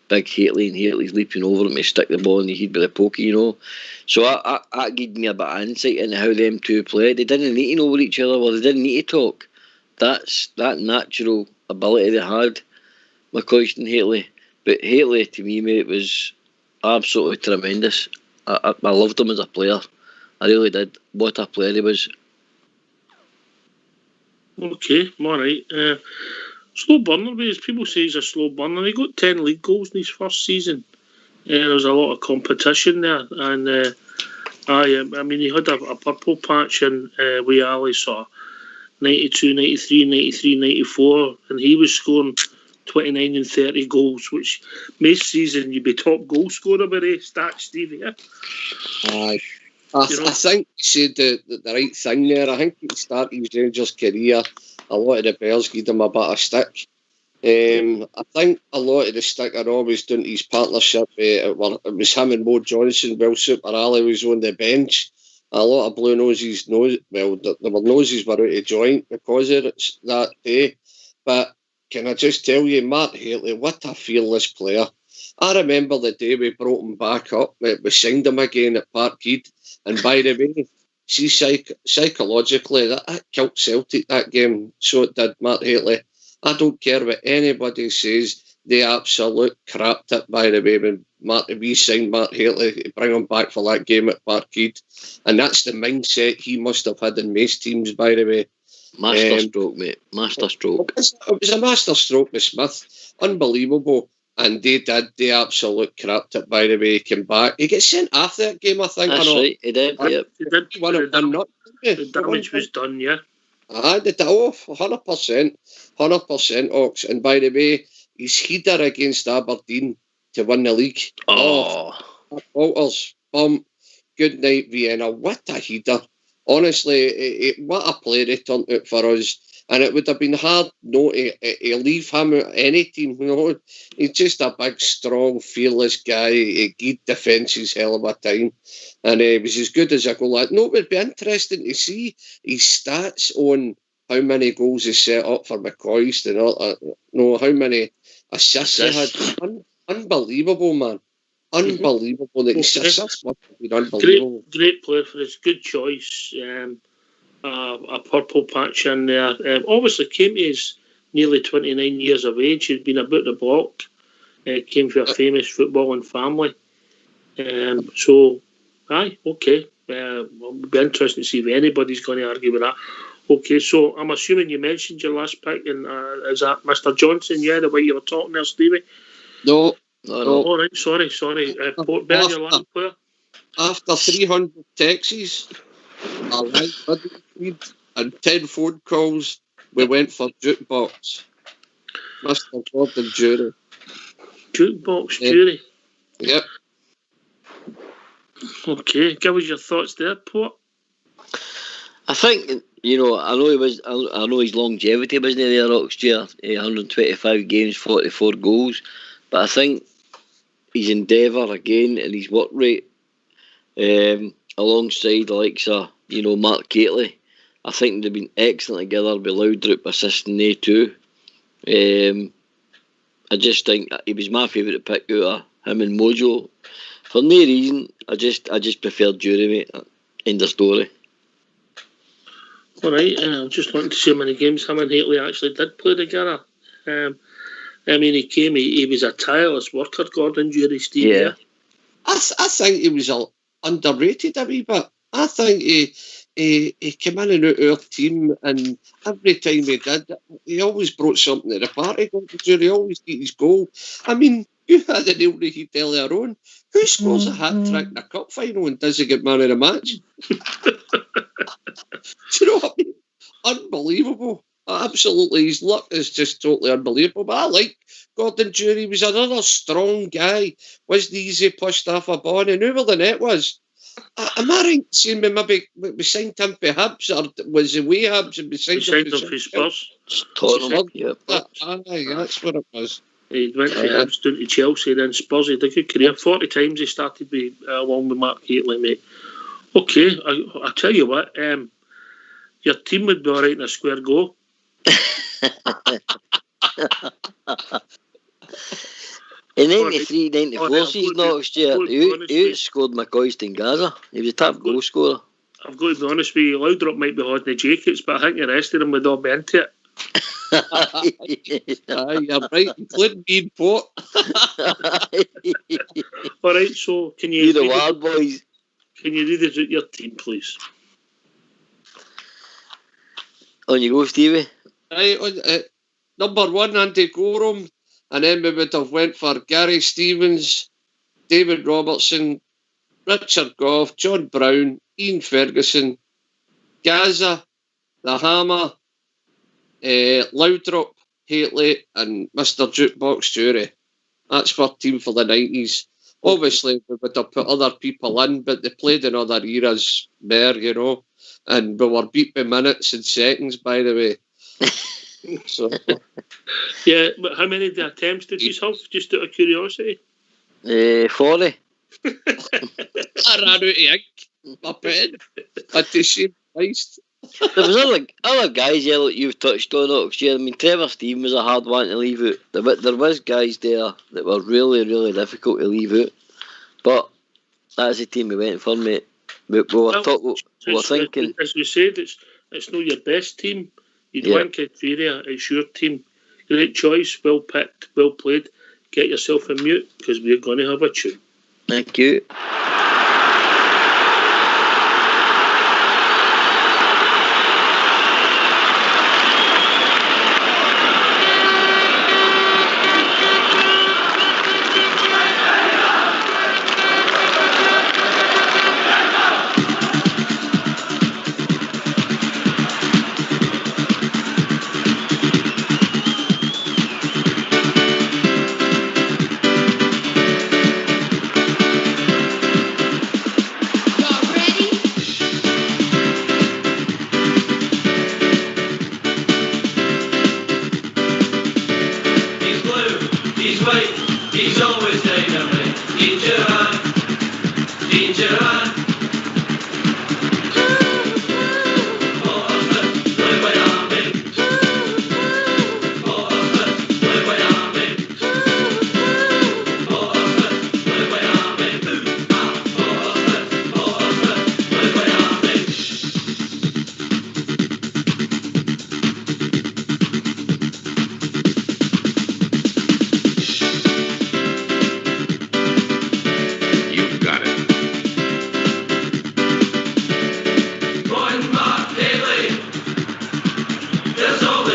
big Hateley, and Hateley's leaping over him to stick the ball in the head with a pokey, So that gave me a bit of insight into how them two played. They didn't need to know where each other were. They didn't need to talk. That's that natural ability they had, McCoist and Hateley. But Hateley, to me, mate, was absolutely tremendous. I loved him as a player. I really did. What a player he was. Okay, all right. Slow burner, as people say, he's a slow burner. He got 10 league goals in his first season. There was a lot of competition there, and I mean, he had a purple patch in with Ali, sort of 92, 93, 93, 94, and he was scoring 29 and 30 goals, which most season you'd be top goal scorer by the stats, Stevie. Yeah? Aye. I think you said the right thing there. I think he started his Rangers career, a lot of the Bears gave him a bit of stick. I think a lot of the stick are always down to his partnership. It was him and Mo Johnson. Well, Super Ali was on the bench. A lot of blue noses, there were noses were out of joint because of it that day. But can I just tell you, Mark Hateley, what a fearless player. I remember the day we brought him back up. We signed him again at Parkhead. And by the way, see, psychologically, that killed Celtic that game. So it did, Mark Hateley. I don't care what anybody says. They absolute crapped it, by the way, when we signed Mark Hateley to bring him back for that game at Parkhead. And that's the mindset he must have had in most teams, by the way. Master stroke, mate. Master stroke. It was a master stroke with Smith. Unbelievable. And they absolute crapped it, by the way. He came back. He gets sent off that game, I think. That's right, he did, yep. The damage was done, yeah. I did it off, 100%. 100%, Ox. And by the way, his header against Aberdeen to win the league. Oh, Walters, bump. Good night, Vienna. What a header. Honestly, what a player he turned out for us. And it would have been hard not to leave him out any team. You know, he's just a big, strong, fearless guy. He gave defences hell of a time. And he was as good as a goal. No, it would be interesting to see his stats on how many goals he set up for McCoist and all. How many assists he had. Unbelievable, man. Unbelievable. Like, assists must have been unbelievable. Great player for us. Good choice. A purple patch in there. Obviously came to his nearly 29 years of age. He'd been about the block. Came from a famous footballing family. So, aye, okay. It'll be interesting to see if anybody's going to argue with that. Okay, so I'm assuming you mentioned your last pick, and is that Mr. Johnson? Yeah, the way you were talking there, Stevie? No. All right, sorry. Port Bell, your last player? After 300 texts, a live video feed, and 10 phone calls, we went for Jukebox. Mr. Gordon Jury. Jukebox Jury? Yep. Okay, give us your thoughts there, Port. I think, I know his longevity wasn't there last year, 125 games, 44 goals, but I think his endeavour again and his work rate, alongside the likes of, Mark Gately, I think they've been excellent together with Laudrup assisting they too. I just think he was my favourite pick out of him and Mojo. For no reason, I just preferred Jury, mate. End of story. All right, I'm just wanting to see how many games him and Haley actually did play together. He was a tireless worker, Gordon Jury, Steve. Yeah. I think he was underrated a wee bit. I think he came in and out of our team, and every time he did, he always brought something to the party. Gordon Jury always got his goal. I mean, you had an Ailey Heat earlier on. Who scores a hat-trick in a cup final and doesn't get man of the match? Do you know what I mean? Unbelievable. Absolutely. His luck is just totally unbelievable. But I like Gordon Jury. He was another strong guy. Wasn't easy pushed off a ball. And knew where the net was. Am I right saying we signed him for Hibs, or was it we Hibs and we signed him for Spurs? Tottenham, yep. Aye, that's what it was. He went to Hibs, down to Chelsea, then Spurs. He had a good career. 40 times he started along with Mark Gately, mate. Okay, I tell you what, your team would be all right in a square go. In 93, 94 season last year, he outscored McCoist in Gaza. He was a top goal scorer. I've got to be honest with you, Laudrup might be holding the jackets, but I think the rest of them would all be into it. Aye, you're right, including me and Port. All right, so can you... You're the wild boys. Can you read us out your team, please? On you go, Stevie. Right, number 1, Andy Gorham. And then we would have went for Gary Stevens, David Robertson, Richard Gough, John Brown, Ian Ferguson, Gaza, The Hammer, Laudrup, Haley, and Mr. Jukebox Jury. That's our team for the 90s. Obviously, we would have put other people in, but they played in other eras there, and we were beat by minutes and seconds, by the way. So, yeah, but how many attempts did you have, just out of curiosity? 40. I ran out of ink. My pen. Had to shave Christ. There was other guys there that you've touched on last year. I mean, Trevor Stephen was a hard one to leave out. There was guys there that were really, really difficult to leave out. But that's the team we went for, mate. We were thinking. As we said, it's not your best team. You'd win criteria. It's your team. Great choice. Well picked. Well played. Get yourself a mute because we're going to have a tune. Thank you.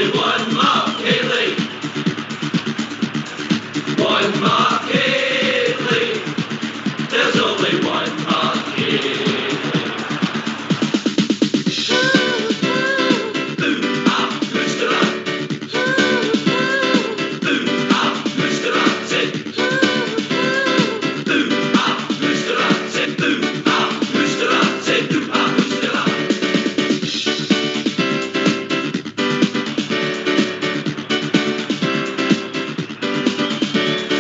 only one Mark Haley. One Mark Haley. There's only one Mark Haley. Ooh, ah, who's the rat? Ooh, ah, who's the rat? Say. Ooh, ah, who's the rat? Say. Ooh, ah, who's the rat? Say. Ooh, ah, who's the rat?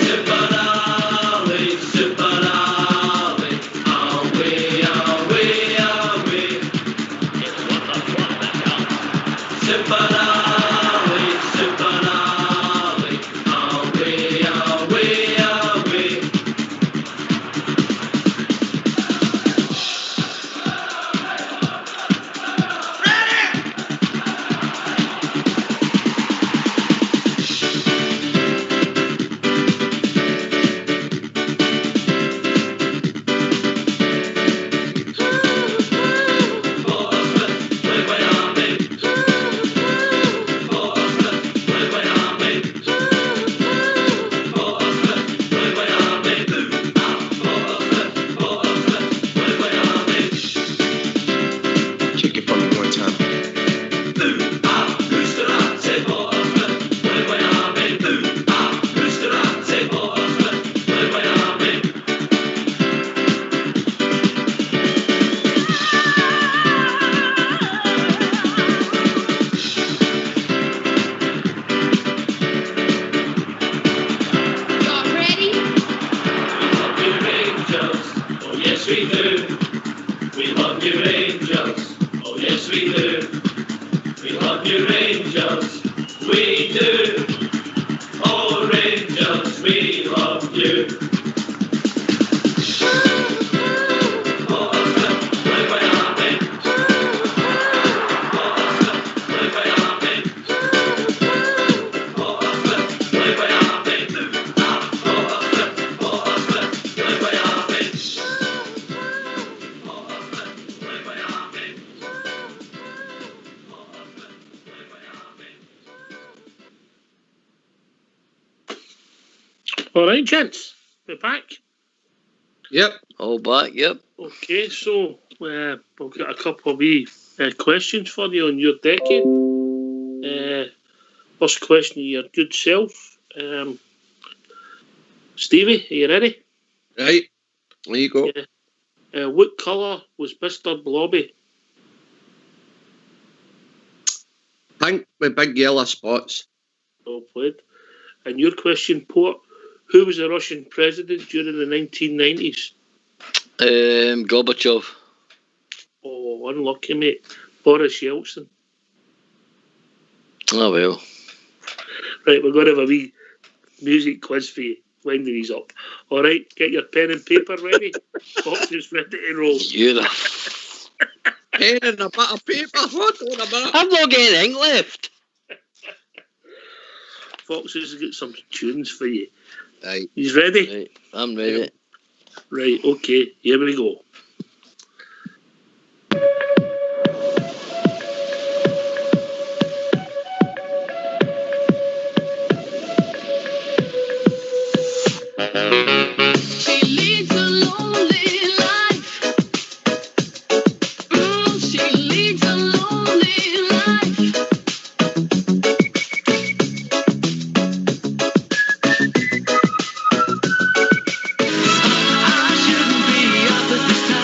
Zipper-alley, zipper-alley, away, away, away. Zipper-alley, zipper-alley, away, away, away. Check it for me one time. Y'all ready? Oh yes we do. We love you Rangers. Oh yes we do. We love you Rangers. We do. Oh Rangers, we love you. All right, gents, we're back. Yep. All back, yep. Okay, so we've got a couple of wee questions for you on your decade. First question, your good self. Stevie, are you ready? Right. There you go. Yeah. What colour was Mr. Blobby? Pink with big yellow spots. Well played. And your question, Port, who was the Russian president during the 1990s? Gorbachev. Oh, unlucky, mate. Boris Yeltsin. Oh well. Right, we're going to have a wee music quiz for you. Winding these up. All right, get your pen and paper ready. Foxes ready to roll. You the Pen and a bit of paper. Hold on a minute. I'm not getting ink left. Foxes has got some tunes for you. Right. He's ready? Right, I'm ready. Right, okay, here we go. She leads a lonely life. She leads a lonely life. I shouldn't be up at this time.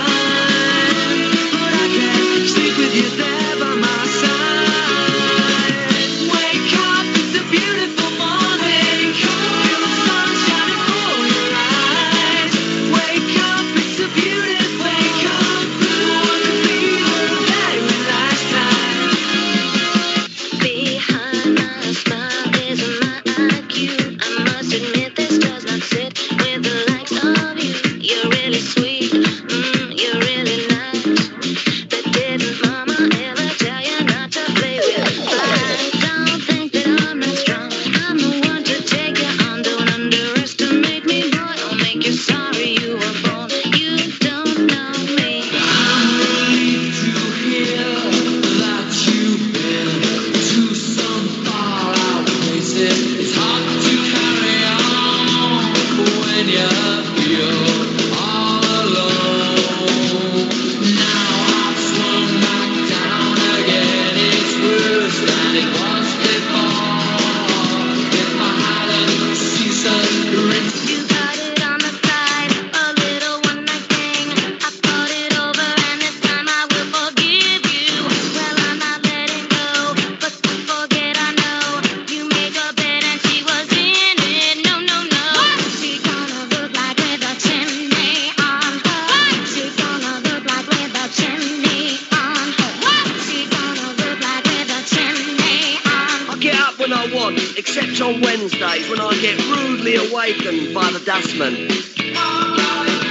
when I want, except on Wednesdays when I get rudely awakened by the dustman.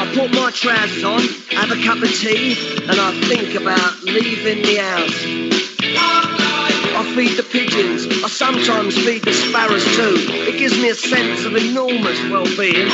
I put my trousers on, have a cup of tea, and I think about leaving the house. I feed the pigeons, I sometimes feed the sparrows too. It gives me a sense of enormous well-being.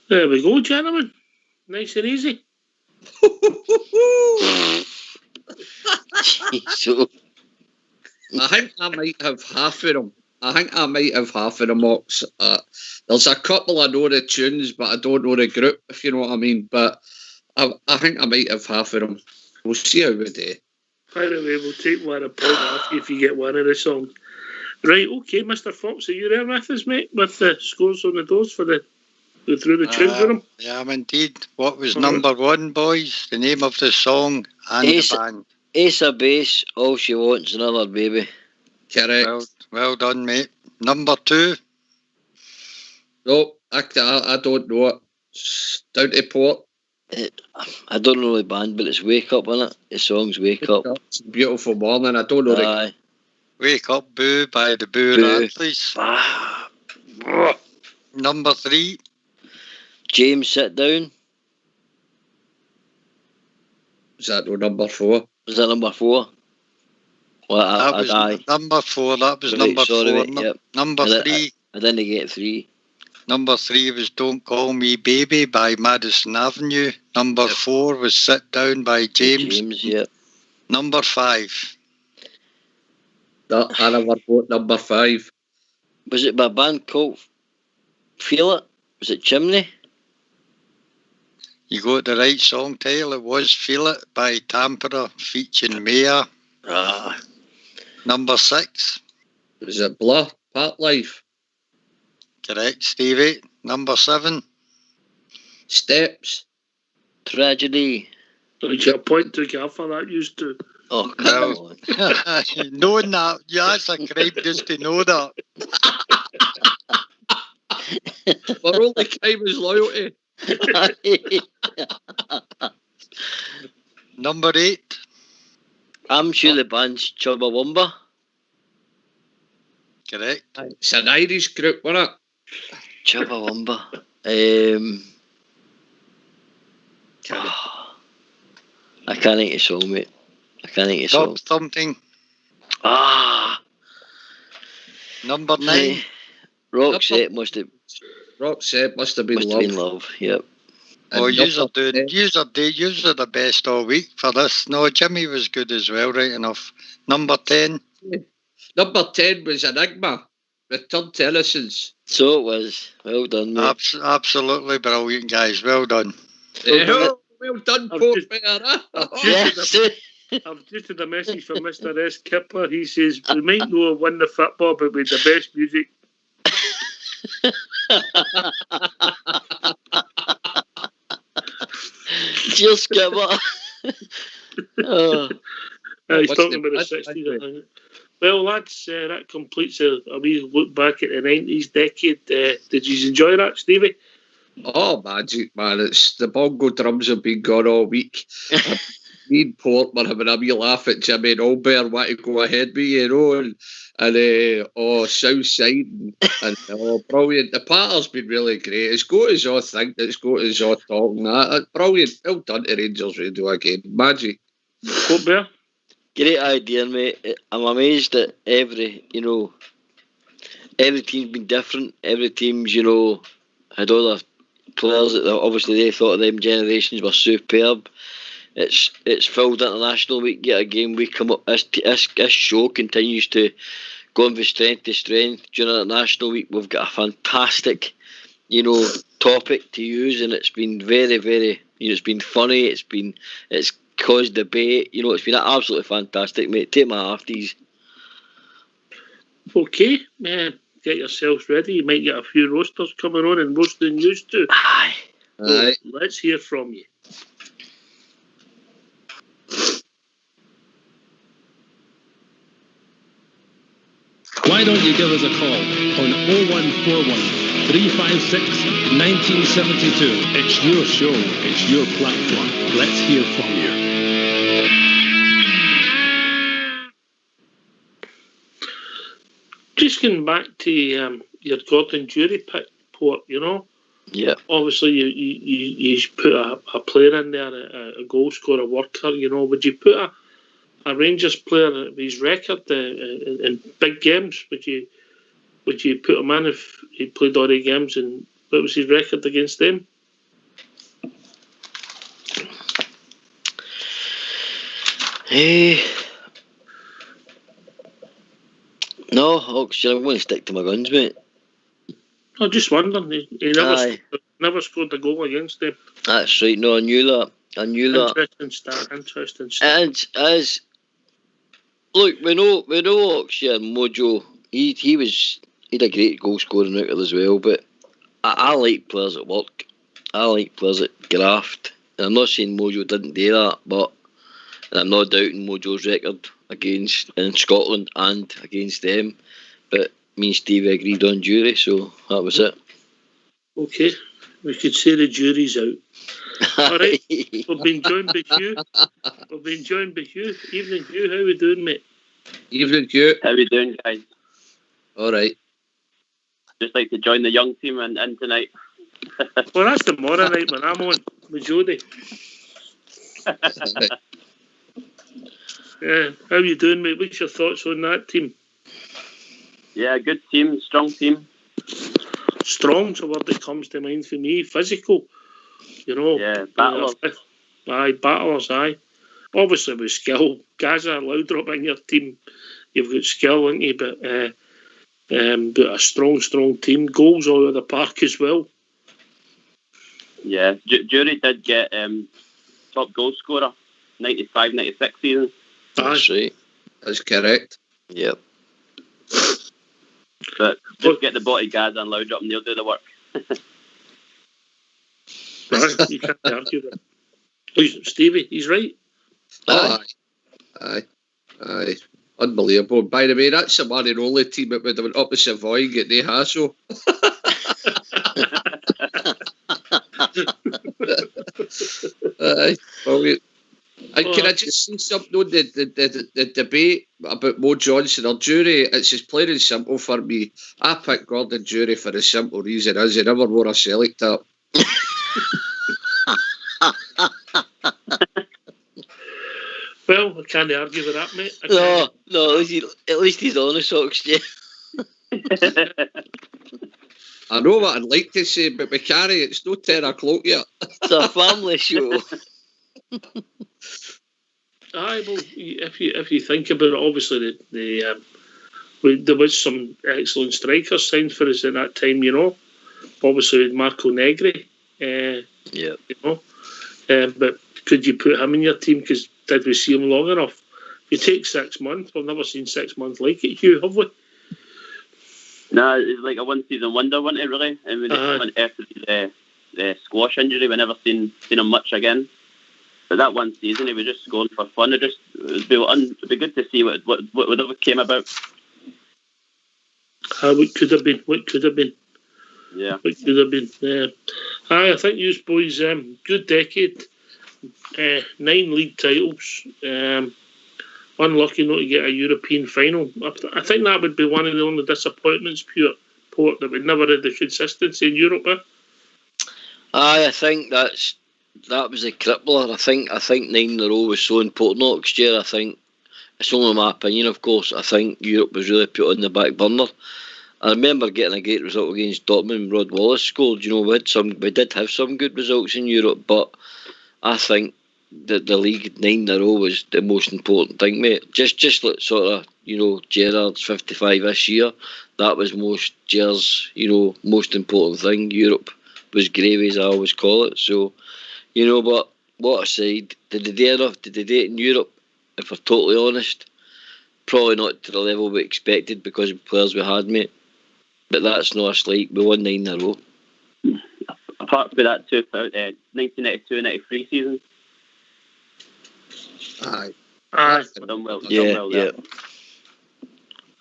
There we go, gentlemen. Nice and easy. So, I think I might have half of them. Ox. There's a couple I know the tunes, but I don't know the group, if you know what I mean. But I think I might have half of them. We'll see how we do. By the way, we'll take one a point off you if you get one of the songs. Right, okay, Mr. Fox, are you there with us, mate? With the scores on the doors for the go through the tunes with them? Yeah, I'm indeed. What was number one, boys? The name of the song and Ace, the band. Ace of Base, All She Wants Another Baby. Correct. Well done, mate. Number two. No, I don't know it. It's down to Port. I don't know the band, but it's Wake Up, isn't it? The song's Wake Up. It's a beautiful morning. I don't know Aye. Wake Up Boo by the Boo Boo. Radleys. Ah. Number three. James, Sit Down. Is that no number 4? Was that number 4? Well, That was aye. number 4. That was Right, number sorry, 4. mate, yep. Number I- 3. I didn't get 3. Number 3 was Don't Call Me Baby by Madison Avenue. Number 4 was Sit Down by James. Yep. Number 5. No, I never got number 5. Was it by a band called Feel It? Was it Chimney? You got the right song title. It was Feel It by Tampere featuring Maya. Ah. Number 6. Is it Blur? Part Life? Correct, Stevie. Number 7. Steps? Tragedy. So you get a point to give for that used to. Oh, come Well, on. knowing that, yeah, that's a crime just to know that. We're only crime is loyalty. Number 8. I'm sure the band's Chumbawamba. Correct. It's an Irish group, wasn't it? Chumbawamba. I can't think of a song, mate. I can't think of a song. Top something. Ah. Number 9. Roxette must have Roxette must have been Love. been Love. Yep. Oh, And yous are number doing. 10 Yous are the best all week for this. No, Jimmy was good as well, right enough. Number 10. Number 10 was Enigma. Return to innocence. So it was. Well done, mate. Absolutely brilliant, guys. Well done. Well done, I've Port just- Bear. Yes. I've just had a message from Mr. S. Kipper. He says, we might not have won the football, but with the best music. Cheers, Skipper. Oh, He's What's talking the about the best 60s, I anyway? think. Well, that completes a wee look back at the 90s decade. Did you enjoy that, Stevie? Oh, magic, man. It's the bongo drums have been gone all week. Me and Port were having a wee laugh at Jimmy and Allbear want to go ahead with, you know, and Southside and brilliant. The patter's been really great. It's got us all think, it's got us all talking that. Brilliant. Well done to Rangers Radio again. Magic. Port Bear? great idea, mate. I'm amazed that every team's been different. Every team's, had other players that obviously they thought of them generations were superb. It's filled international week yet again. We come up. This show continues to go on from strength to strength. During international week, we've got a fantastic, topic to use, and it's been very, very. It's been funny. It's caused debate. It's been absolutely fantastic, mate. Take my halfties. Okay, get yourselves ready. You might get a few roasters coming on and roasting news too. Aye. So let's hear from you. Why don't you give us a call on 0141 356 1972? It's your show, it's your platform. Let's hear from you. Just getting back to your Gordon Jury pick, Port, Yeah. Obviously, you put a player in there, a goal scorer, worker, Would you put a Rangers player of his record in big games? Would you put him in if he played all the games, and what was his record against them? No, I'm going to stick to my guns, mate. I just wondering. He never scored a goal against them. That's right. No, I knew that. Interesting stat. As look, we know Oxford Mojo. He had a great goal scoring record as well. But I like players at work. I like players that graft. And I'm not saying Mojo didn't do that, but I'm not doubting Mojo's record in Scotland and against them. But me and Stevie agreed on Jury, so that was it. Okay, we could say the jury's out. All right, we've been joined by Hugh. Evening, Hugh. How we doing, mate? Evening, Hugh. How we doing, guys? All right. Just like to join the young team in tonight. Well, that's tomorrow night when I'm on with Jodie. Yeah, how you doing, mate? What's your thoughts on that team? Yeah, good team, strong team. Strong's a word that comes to mind for me. Physical, Yeah, battlers. Battlers, aye. Obviously with skill. Gaza, Loudrop in your team. You've got skill, ain't you? But a strong team. Goals all over the park as well. Yeah, Jury did get top goal scorer, 95-96 season. That's right. That's correct. Yep. But just get the body Gaza and Loudrop and they'll do the work. Right, you can't argue that. Oh, Stevie, he's right. Aye. Unbelievable. By the way, that's the one and only team that would have went up with Savoy and get the hassle. Aye. Brilliant. And can I just say something on the debate about Mo Johnson or Jury? It's just plain and simple for me. I picked Gordon Jury for the simple reason as he never wore a Celtic top. Well, I can't argue with that, mate. No, at least he's honest, Oxford. I know what I'd like to say, but we can't. It's no 10 o'clock yet. It's a family show. Aye, well, if you think about it, obviously the there was some excellent strikers signed for us at that time, you know. Obviously, Marco Negri, Yeah. you know. But could you put him in your team? Because did we see him long enough? You take 6 months. We've never seen 6 months like it, Hugh, have we? No, it's like a one-season wonder, wasn't it, really? And we just went after the squash injury. We never seen him much again. But that one season, he was just scoring for fun. It'd be good to see what came about. What could have been? What could have been? Yeah. What could have been? I think you boys, good decade. 9 league titles. Unlucky not to get a European final. I think that would be one of the only disappointments, Port, that we never had the consistency in Europe. I think that was a crippler. I think 9 in a row was so important next year. I think it's only my opinion, of course. I think Europe was really put on the back burner. I remember getting a great result against Dortmund. Rod Wallace scored. You know, we did have some good results in Europe, but I think that the league 9 in a row was the most important thing, mate. Just like sort of, you know, Gerrard's 55 this year. That was Ger's, you know, most important thing. Europe was gravy, as I always call it. So, you know, but what aside, did they do enough? Did they do it in Europe? If we're totally honest, probably not to the level we expected because of the players we had, mate. But that's not a slight. We won 9 in a row. Apart from that, 1992-93 season. Aye. Done well. Yeah.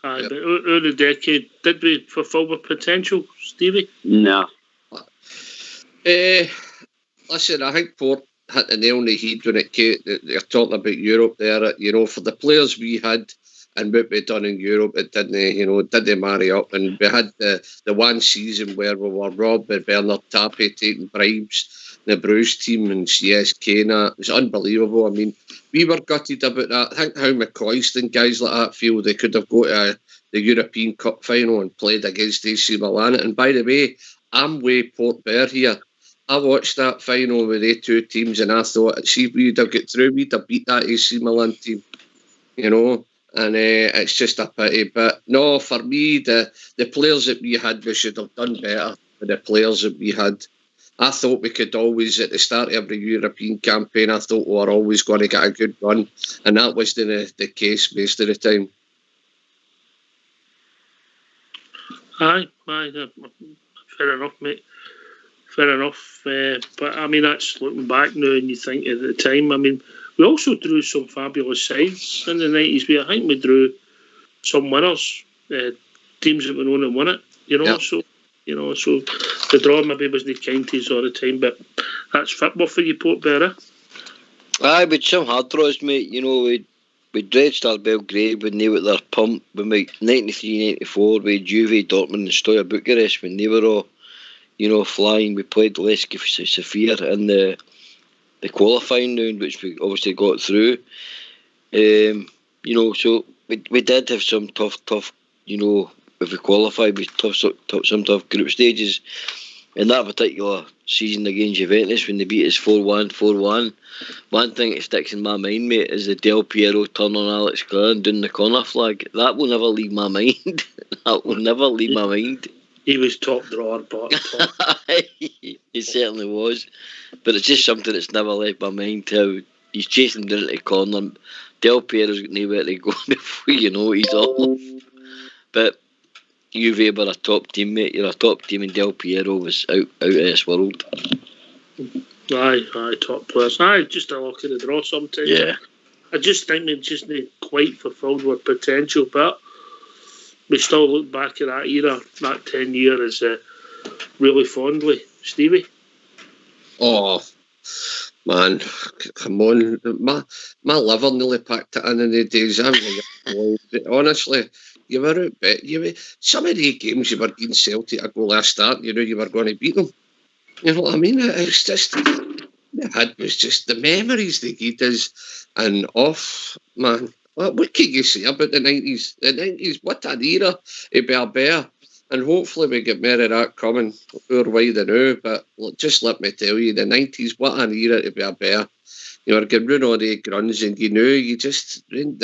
Aye, but over the decade, did we fulfil the potential, Stevie? No. Listen, I think Port hit the nail on the head when it came. You're talking about Europe there. You know, for the players we had and what we'd done in Europe, it didn't marry up. And we had the one season where we were robbed by Bernard Tapie taking bribes, the Bruce team and CSK and that. It was unbelievable. I mean, we were gutted about that. I think how McCoist and guys like that feel they could have got to the European Cup final and played against AC Milan. And by the way, I'm way Port Bear here. I watched that final with the two teams and I thought, see, we'd have got through, we'd have beat that AC Milan team, you know, and it's just a pity. But no, for me, the players that we had, we should have done better with the players that we had. I thought we could always, at the start of every European campaign, I thought we were always going to get a good run, and that wasn't the case most of the time. Aye, fair enough, mate. Fair enough. But I mean, that's looking back now, and you think at the time. I mean, we also drew some fabulous sides in the 90s. I think we drew some winners, teams that went on and won it. You know, yep. So the draw maybe wasn't kind to us all the time, but that's football for you, Port Bearer. Aye, with some hard draws, mate. You know, we Red Star Belgrade when they were their pump. When we 93-94 with Juve, Dortmund, and Stoya Bucharest when they were all, you know, flying. We played Levski Sofia in the qualifying round, which we obviously got through. You know, so we did have some tough. You know, if we qualified, we some tough group stages. In that particular season against Juventus, when they beat us 4-1, one thing that sticks in my mind, mate, is the Del Piero turn on Alex Clare doing the corner flag. That will never leave my mind. That will never leave my mind. He was top drawer, but he certainly was. But it's just something that's never left my mind. How he's chasing down into the corner. Del Piero's got nowhere to go before you know he's off. But Juve were a top team, mate. You're a top team, and Del Piero was out of this world. Aye, top players. Aye, just a luck of the draw sometimes. Yeah. I just think we just need quite fulfilled our potential, but we still look back at that era, that 10 years, really fondly. Stevie? Oh, man, come on. My liver nearly packed it in the days. Honestly, you were out bet. Some of the games you were getting Celtic a goal last start, you know you were going to beat them. You know what I mean? It's just, the head was just the memories they gave us and off, man. What can you say about the 90s? The 90s, what an era to be a bear. And hopefully we get more of that coming our way than now. But just let me tell you, the 90s, what an era to be a bear. You were getting rid of all the gruns, and the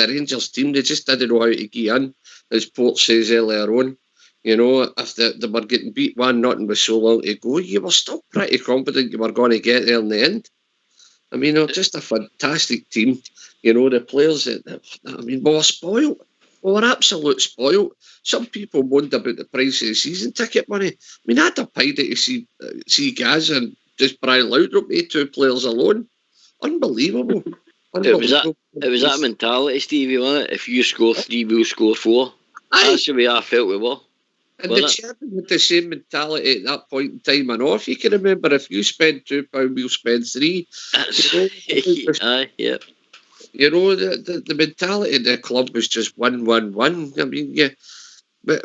Rangers team, they just didn't know how to get in, as Port says earlier on. You know, if they were getting beat 1-0 with so long to go, you were still pretty confident you were going to get there in the end. I mean, they're just a fantastic team. You know, the players, we were spoiled. We were absolute spoiled. Some people moaned about the price of the season ticket money. I mean, I'd have paid it to see Gaz and just Brian Laudrup, they 2 players alone. Unbelievable. It was that mentality, Stevie, wasn't it? If you score 3, we'll score 4. That's the way I felt we were. And the chairman had the same mentality at that point in time. And if you can remember, if you spend £2, we'll spend 3. Yeah. You know, the mentality of the club was just 1-1-1. I mean,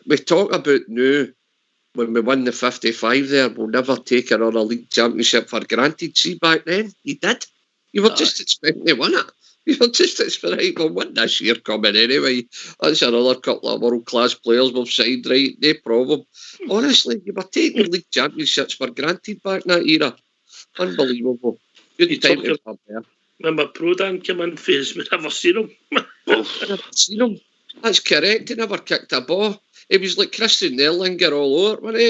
we talk about now, when we won the 55 there, we'll never take another league championship for granted. See, back then, you did. You were just expecting to win it. You were just expecting, we'll win this year coming anyway. That's another couple of world-class players we've signed, right? No problem. Honestly, you were taking league championships for granted back in that era. Unbelievable. Good time to have there. Remember Prodan came in for us? We never seen him. Never seen him. That's correct. He never kicked a ball. He was like Christian Erlinger all over, wasn't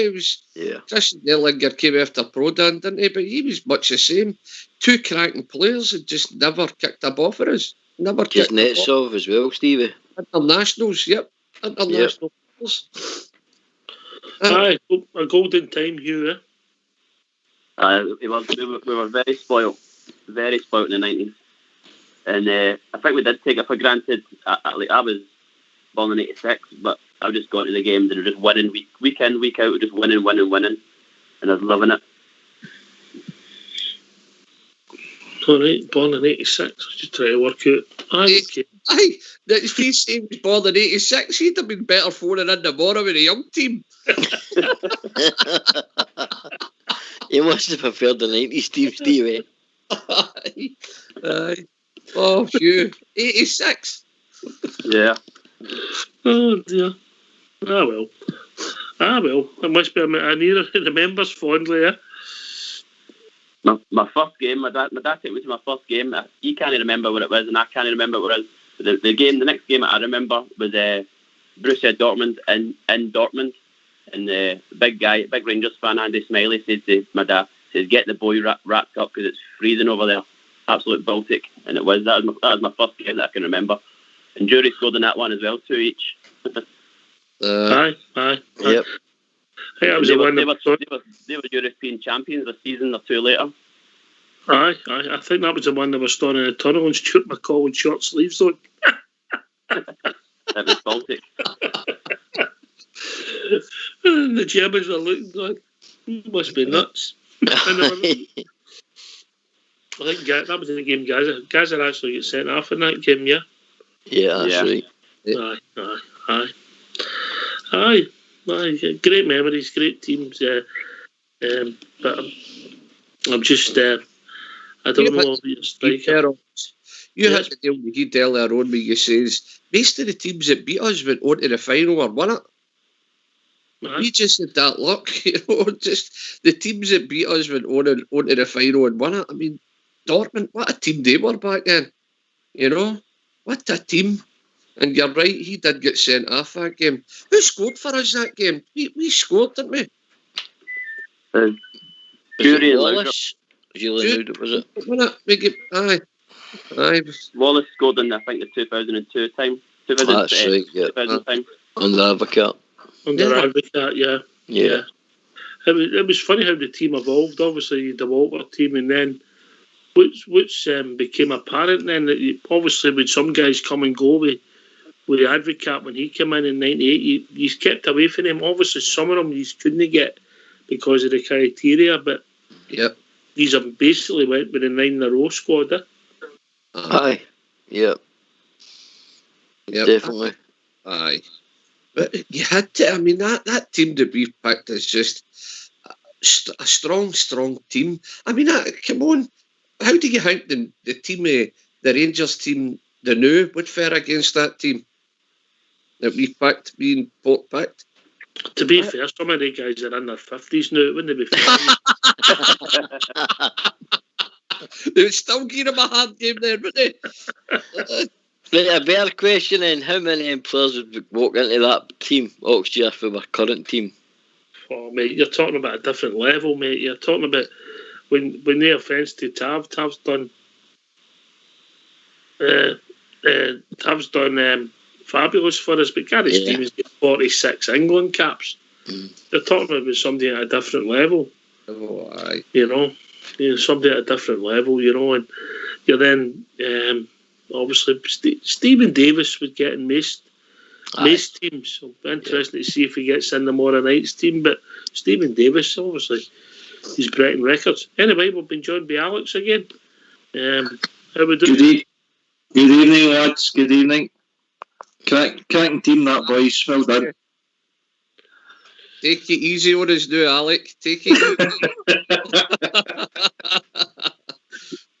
he? Christian Erlinger came after Prodan, didn't he? But he was much the same. 2 cracking players and just never kicked a ball for us. Never just kicked a ball. Netsov as well, Stevie. Internationals, yep. International players. Aye, a golden time, Hugh, we were very spoiled. Very spoiled in the 90s. And I think we did take it for granted. I was born in 86, but I just got to the games and just winning week in, week out, just winning. And I was loving it. All right, born in 86. Just trying to work out. Aye, if he said he was born in 86, he'd have been better phoning in tomorrow with a young team. You must have preferred the 90s, Stevie. Aye. Oh, phew. 86. Yeah. Oh, dear. Well. It must be an era he remembers fondly, eh? My first game, my dad took me to my first game. He can't remember what it was, and I can't remember what it was. The next game I remember was Borussia Dortmund in Dortmund. And the big Rangers fan, Andy Smiley, said to my dad, get the boy wrapped up because it's freezing over there. Absolute Baltic. And it was. That was my first game that I can remember. And Jury scored in that one as well, 2 each. Aye. Yep. Hey, they were European champions a season or 2 later. Aye. I think that was the one that was storing in the tunnel and Stuart McCall with short sleeves on. That was Baltic. And the Germans were looking like, must be nuts. I think that was in the game Gaza actually got sent off in that game, yeah? Yeah, that's right. Aye. Great memories, great teams. But I'm just, I don't know what you're striking. You had to deal with Heath earlier on where you says, most of the teams that beat us went on to the final or won it. We just had that luck, just the teams that beat us went on to the final and won it. I mean, Dortmund, what a team they were back then. What a team. And you're right, he did get sent off that game. Who scored for us that game? We scored, didn't we? Jury and Wallace. Was it? Aye. Wallace scored in, I think, the 2002 time. That's right, yeah. 2000 time. On the Advocate. Advocate, yeah. It was funny how the team evolved. Obviously, the Walter team, and then which became apparent then that obviously with some guys come and go with the Advocate when he came in 98, you kept away from him. Obviously, some of them you couldn't get because of the criteria, but these are basically went with the 9 in a row squad. Aye. Yep. Definitely. Aye. But you had to, I mean, that team that we picked is just a strong team. I mean, come on. How do you think the team, the Rangers team, the new, would fare against that team that we picked, being Port picked? To be fair, some of the guys are in their 50s now, wouldn't they be fair? They would still give him a hard game there, wouldn't they? Right, a better question then, how many players would walk into that team next year for our current team? Oh, mate, you're talking about a different level, mate. You're talking about, when no offence to Tav's done fabulous for us, but Gary Stevens got 46 England caps. They're talking about somebody at a different level. Oh, aye. You know, somebody at a different level, you know, and you're then obviously Stephen Davis would get in most teams. So interesting to see if he gets in the tomorrow night's team. But Stephen Davis, obviously, he's breaking records. Anyway, we've been joined by Alex again. How we doing? Good evening, lads. Good evening. Cracking team, that boys. Well done. Take it easy on us now, Alec. Take it easy.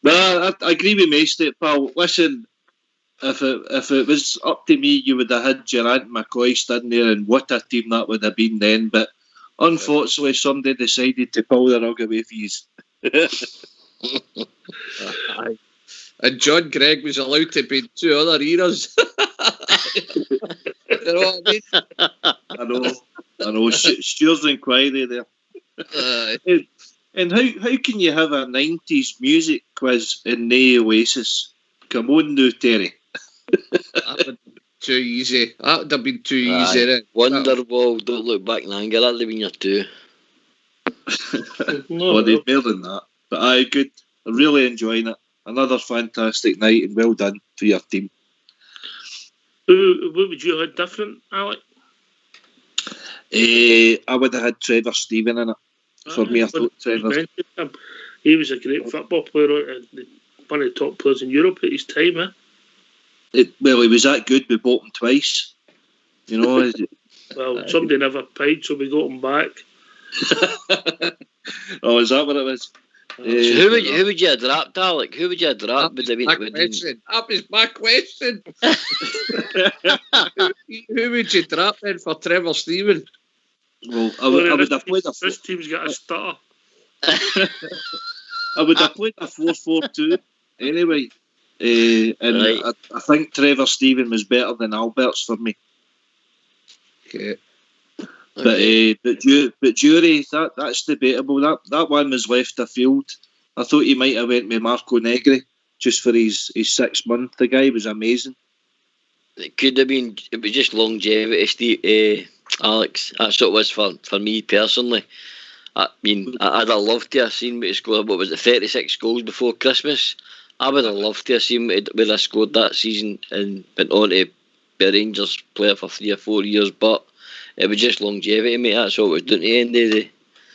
No, I agree with Maesty, pal. Listen, if it was up to me, you would have had Gerard McCoy standing there, and what a team that would have been then. But unfortunately, somebody decided to pull the rug away from you. And John Gregg was allowed to be in 2 other eras. You know what I mean? I know. Stuart's inquiry there. And how can you have a 90s music quiz in the Oasis? Come on now, Terry. That would have been too easy. That would have been too easy. Right? Wonderwall, Don't Look Back in Anger. That would have been your 2. Well, they've more than that. But aye, good. I'm really enjoying it. Another fantastic night, and well done to your team. Who would you have had different, Alec? I would have had Trevor Stephen in it. For me, I thought Trevor. He was a great football player, one of the top players in Europe at his time. Well, he was that good. We bought him twice. You know. Well, somebody never paid, so we got him back. Oh, is that what it was? So who would you have dropped, Alec? Who would you have dropped? That was my question. Who would you drop then for Trevor Stephen? Well, I would have played this team's got a star. I would have played a 4-4-2 anyway. And right. I think Trevor Stephen was better than Albert's for me. Okay. But jury, that's debatable. That one was left afield. I thought he might have went with Marco Negri just for his 6 month. The guy was amazing. It could have been. It was just longevity, Steve, Alex. That's what it was for me personally. I mean, I'd have loved to have seen me score. What was it, 36 goals before Christmas? I would have loved to have seen me where I scored that season and went on to be a Rangers player for 3 or 4 years, but. It was just longevity, mate. That's what it was doing to the end of the day.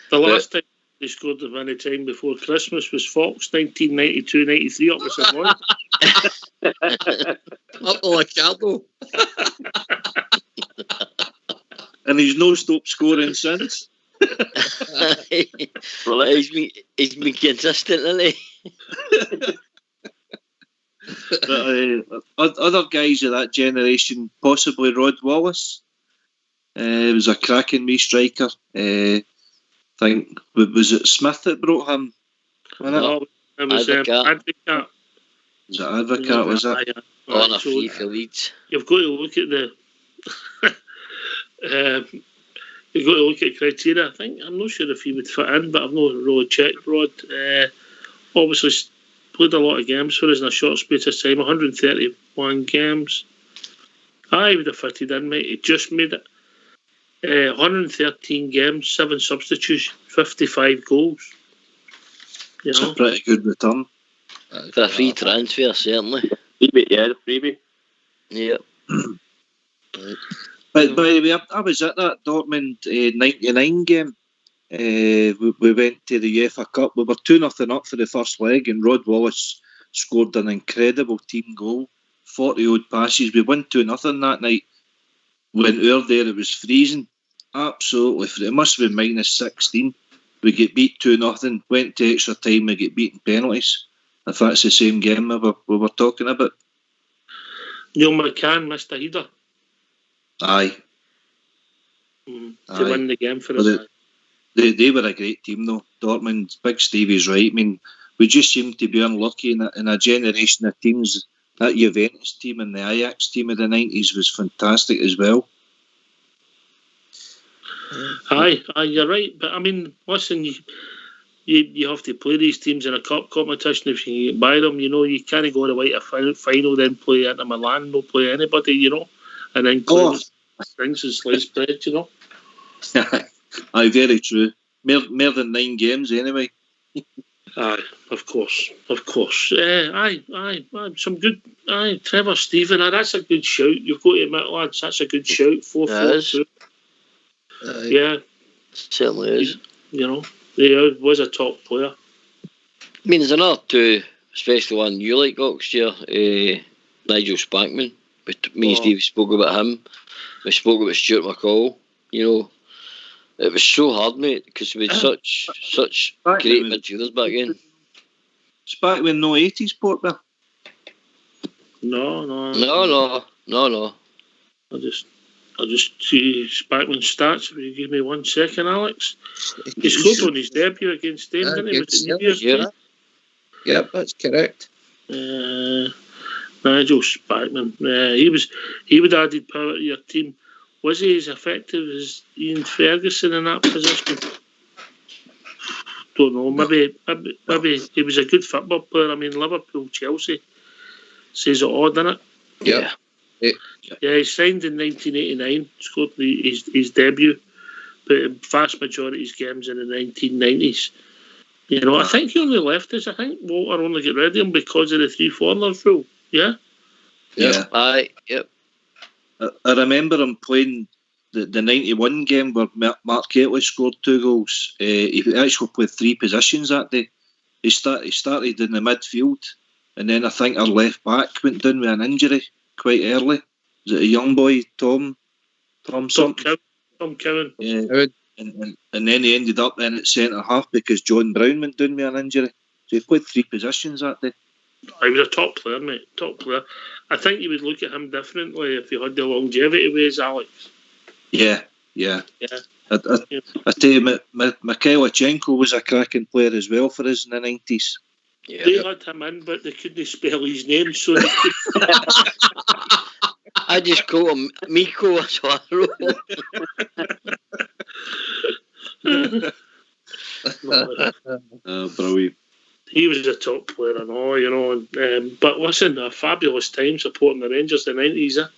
The last time he scored of any time before Christmas was Fox, 1992-93 up with Savoy. Up to Ricardo. And he's no stopped scoring since. Well, he's been consistent, hasn't he? But, other guys of that generation, possibly Rod Wallace. He was a cracking wee striker. Think was it Smith that brought him? No, it was Advocaat. Was it Advocaat? Was it? On a free for Leeds. You've got to look at the. You've got to look at criteria. I'm not sure if he would fit in, but I've not really checked. Rod obviously played a lot of games for us in a short space of time. 131 games. I would have fitted in, mate. He just made it. 113 games, 7 substitutes, 55 goals. It's a pretty good return. For a free transfer, certainly. Freebie, yeah, the freebie. Yeah. But by the way, I was at that Dortmund 99 game. We went to the UEFA Cup. We were 2-0 up for the first leg, and Rod Wallace scored an incredible team goal. 40 odd passes. We won 2-0 that night. Went out there, it was freezing. Absolutely free. It must have been minus 16. We get beat 2-0. Went to extra time. We get beaten penalties. If that's the same game we were talking about. Neil McCann missed a header. Aye. To win the game for us. They were a great team though. Dortmund, Big Stevie's right. I mean, we just seem to be unlucky in a generation of teams. That Juventus team and the Ajax team of the 90s was fantastic as well. Aye, you're right. But I mean, listen, you have to play these teams in a cup competition if you can get by them. You know, you can't go to a final, then play Inter Milan, no play anybody, you know, and then close things and sliced bread, you know. Aye, very true. More than 9 games anyway. Aye, of course. Aye, some good. Aye, Trevor Stephen. That's a good shout. You've got to admit, lads, that's a good shout. 4-4-2. Yeah, certainly is. You know, he was a top player. I mean, there's another two, especially one you like, Oxshire, Nigel Spackman. Me and Steve spoke about him. We spoke about Stuart McCall. You know, it was so hard, mate, because we had such great midfielders back then. Spackman, no 80s sport, there. No. I'll just see Spackman's stats. Will you give me 1 second, Alex? He scored on his debut against them, didn't he? Was it New Year's Day? Yep, that's correct. Nigel Spackman. He would have added power to your team. Was he as effective as Ian Ferguson in that position? Don't know. Maybe he was a good football player. I mean, Liverpool, Chelsea says it all, doesn't it? Yeah. Yeah, he signed in 1989, scored his debut, but in vast majority of his games in the 1990s. You know, I think he only left us. I think Walter only got rid of him because of the 3 foreigners rule. Yeah? Yeah. Aye, yep. I remember him playing the 91 game where Mark Gately scored 2 goals. He actually played 3 positions that day. He started in the midfield, and then I think our left back went down with an injury quite early. Was it a young boy, Tom something? Tom Cowan. Yeah. And then he ended up in at centre half because John Brown went down with an injury. So he played 3 positions that day. He was a top player, mate. Top player. I think you would look at him differently if he had the longevity with Alex. Yeah. I tell you, Mikhailichenko was a cracking player as well for us in the 90s. Yeah. They had him in, but they couldn't spell his name, so they could... I just call him Miko Swallow. Brilliant. He was a top player and all, you know. But listen, a fabulous time supporting the Rangers in the 90s,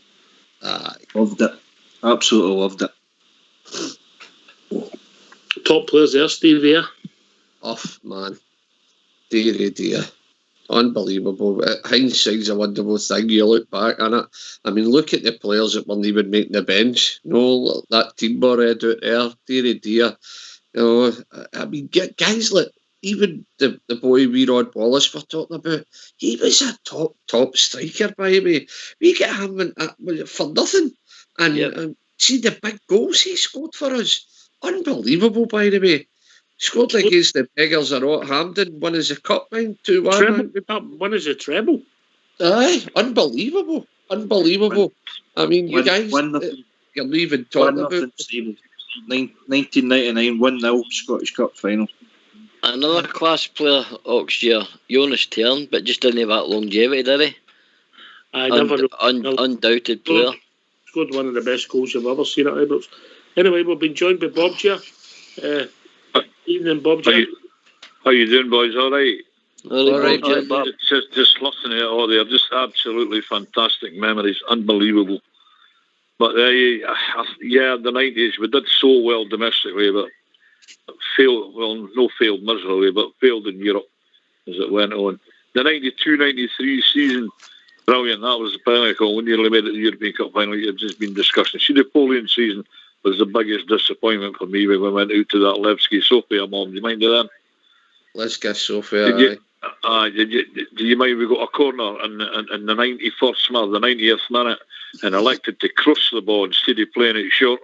Loved it. Absolutely loved it. Top players there, Steve, yeah? Off, man. Dear. Unbelievable. Hindsight's a wonderful thing. You look back on it. I mean, look at the players that weren't even making the bench. No, that team Ed out there. Dear. You know, I mean, guys like even the boy Rod Wallace we're talking about, he was a top striker, by the way. We get him for nothing. And see the big goals he scored for us. Unbelievable, by the way. Scored against the beggars of Hampden, won as a cup, 2-1. One is a treble. Aye, unbelievable. I mean, you guys, you're leaving talking about 1999 1-0 Scottish Cup final. Another class player, Oxshire, Jonas Tern, but just didn't have that longevity, did he? Undoubted player. Scored one of the best goals you've ever seen at Ibrox. Anyway, we've been joined by Bob here. Evening, Bob. How you doing, boys? All right. All right, Bob. Just listening to it all there, just absolutely fantastic memories, unbelievable. But the 90s, we did so well domestically, but failed miserably, but failed in Europe as it went on. The 92-93 season, brilliant. That was the pinnacle. We nearly made it to the European Cup final. You've just been discussing. See, the Napoleon season was the biggest disappointment for me when we went out to that Levski Sofia, Mom. Do you mind of that? Levski Sofia. Do you mind we got a corner in the 91st minute, the 90th minute, and elected to cross the ball instead of playing it short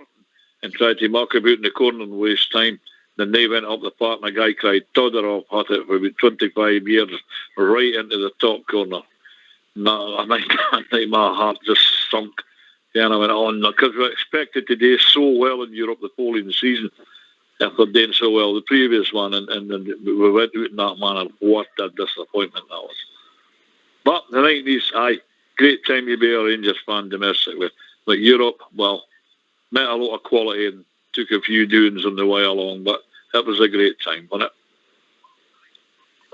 and tried to mark about in the corner and waste time. Then they went up the park and a guy cried, Todorov had it for about 25 years right into the top corner. I think my heart just sunk. Yeah, and I went on because we expected to do so well in Europe the following season. after doing so well the previous one, and we went out in that manner. What a disappointment that was. But the 90s, great time to be a Rangers fan domestically. But Europe, well, met a lot of quality and took a few doings on the way along, but it was a great time, wasn't it?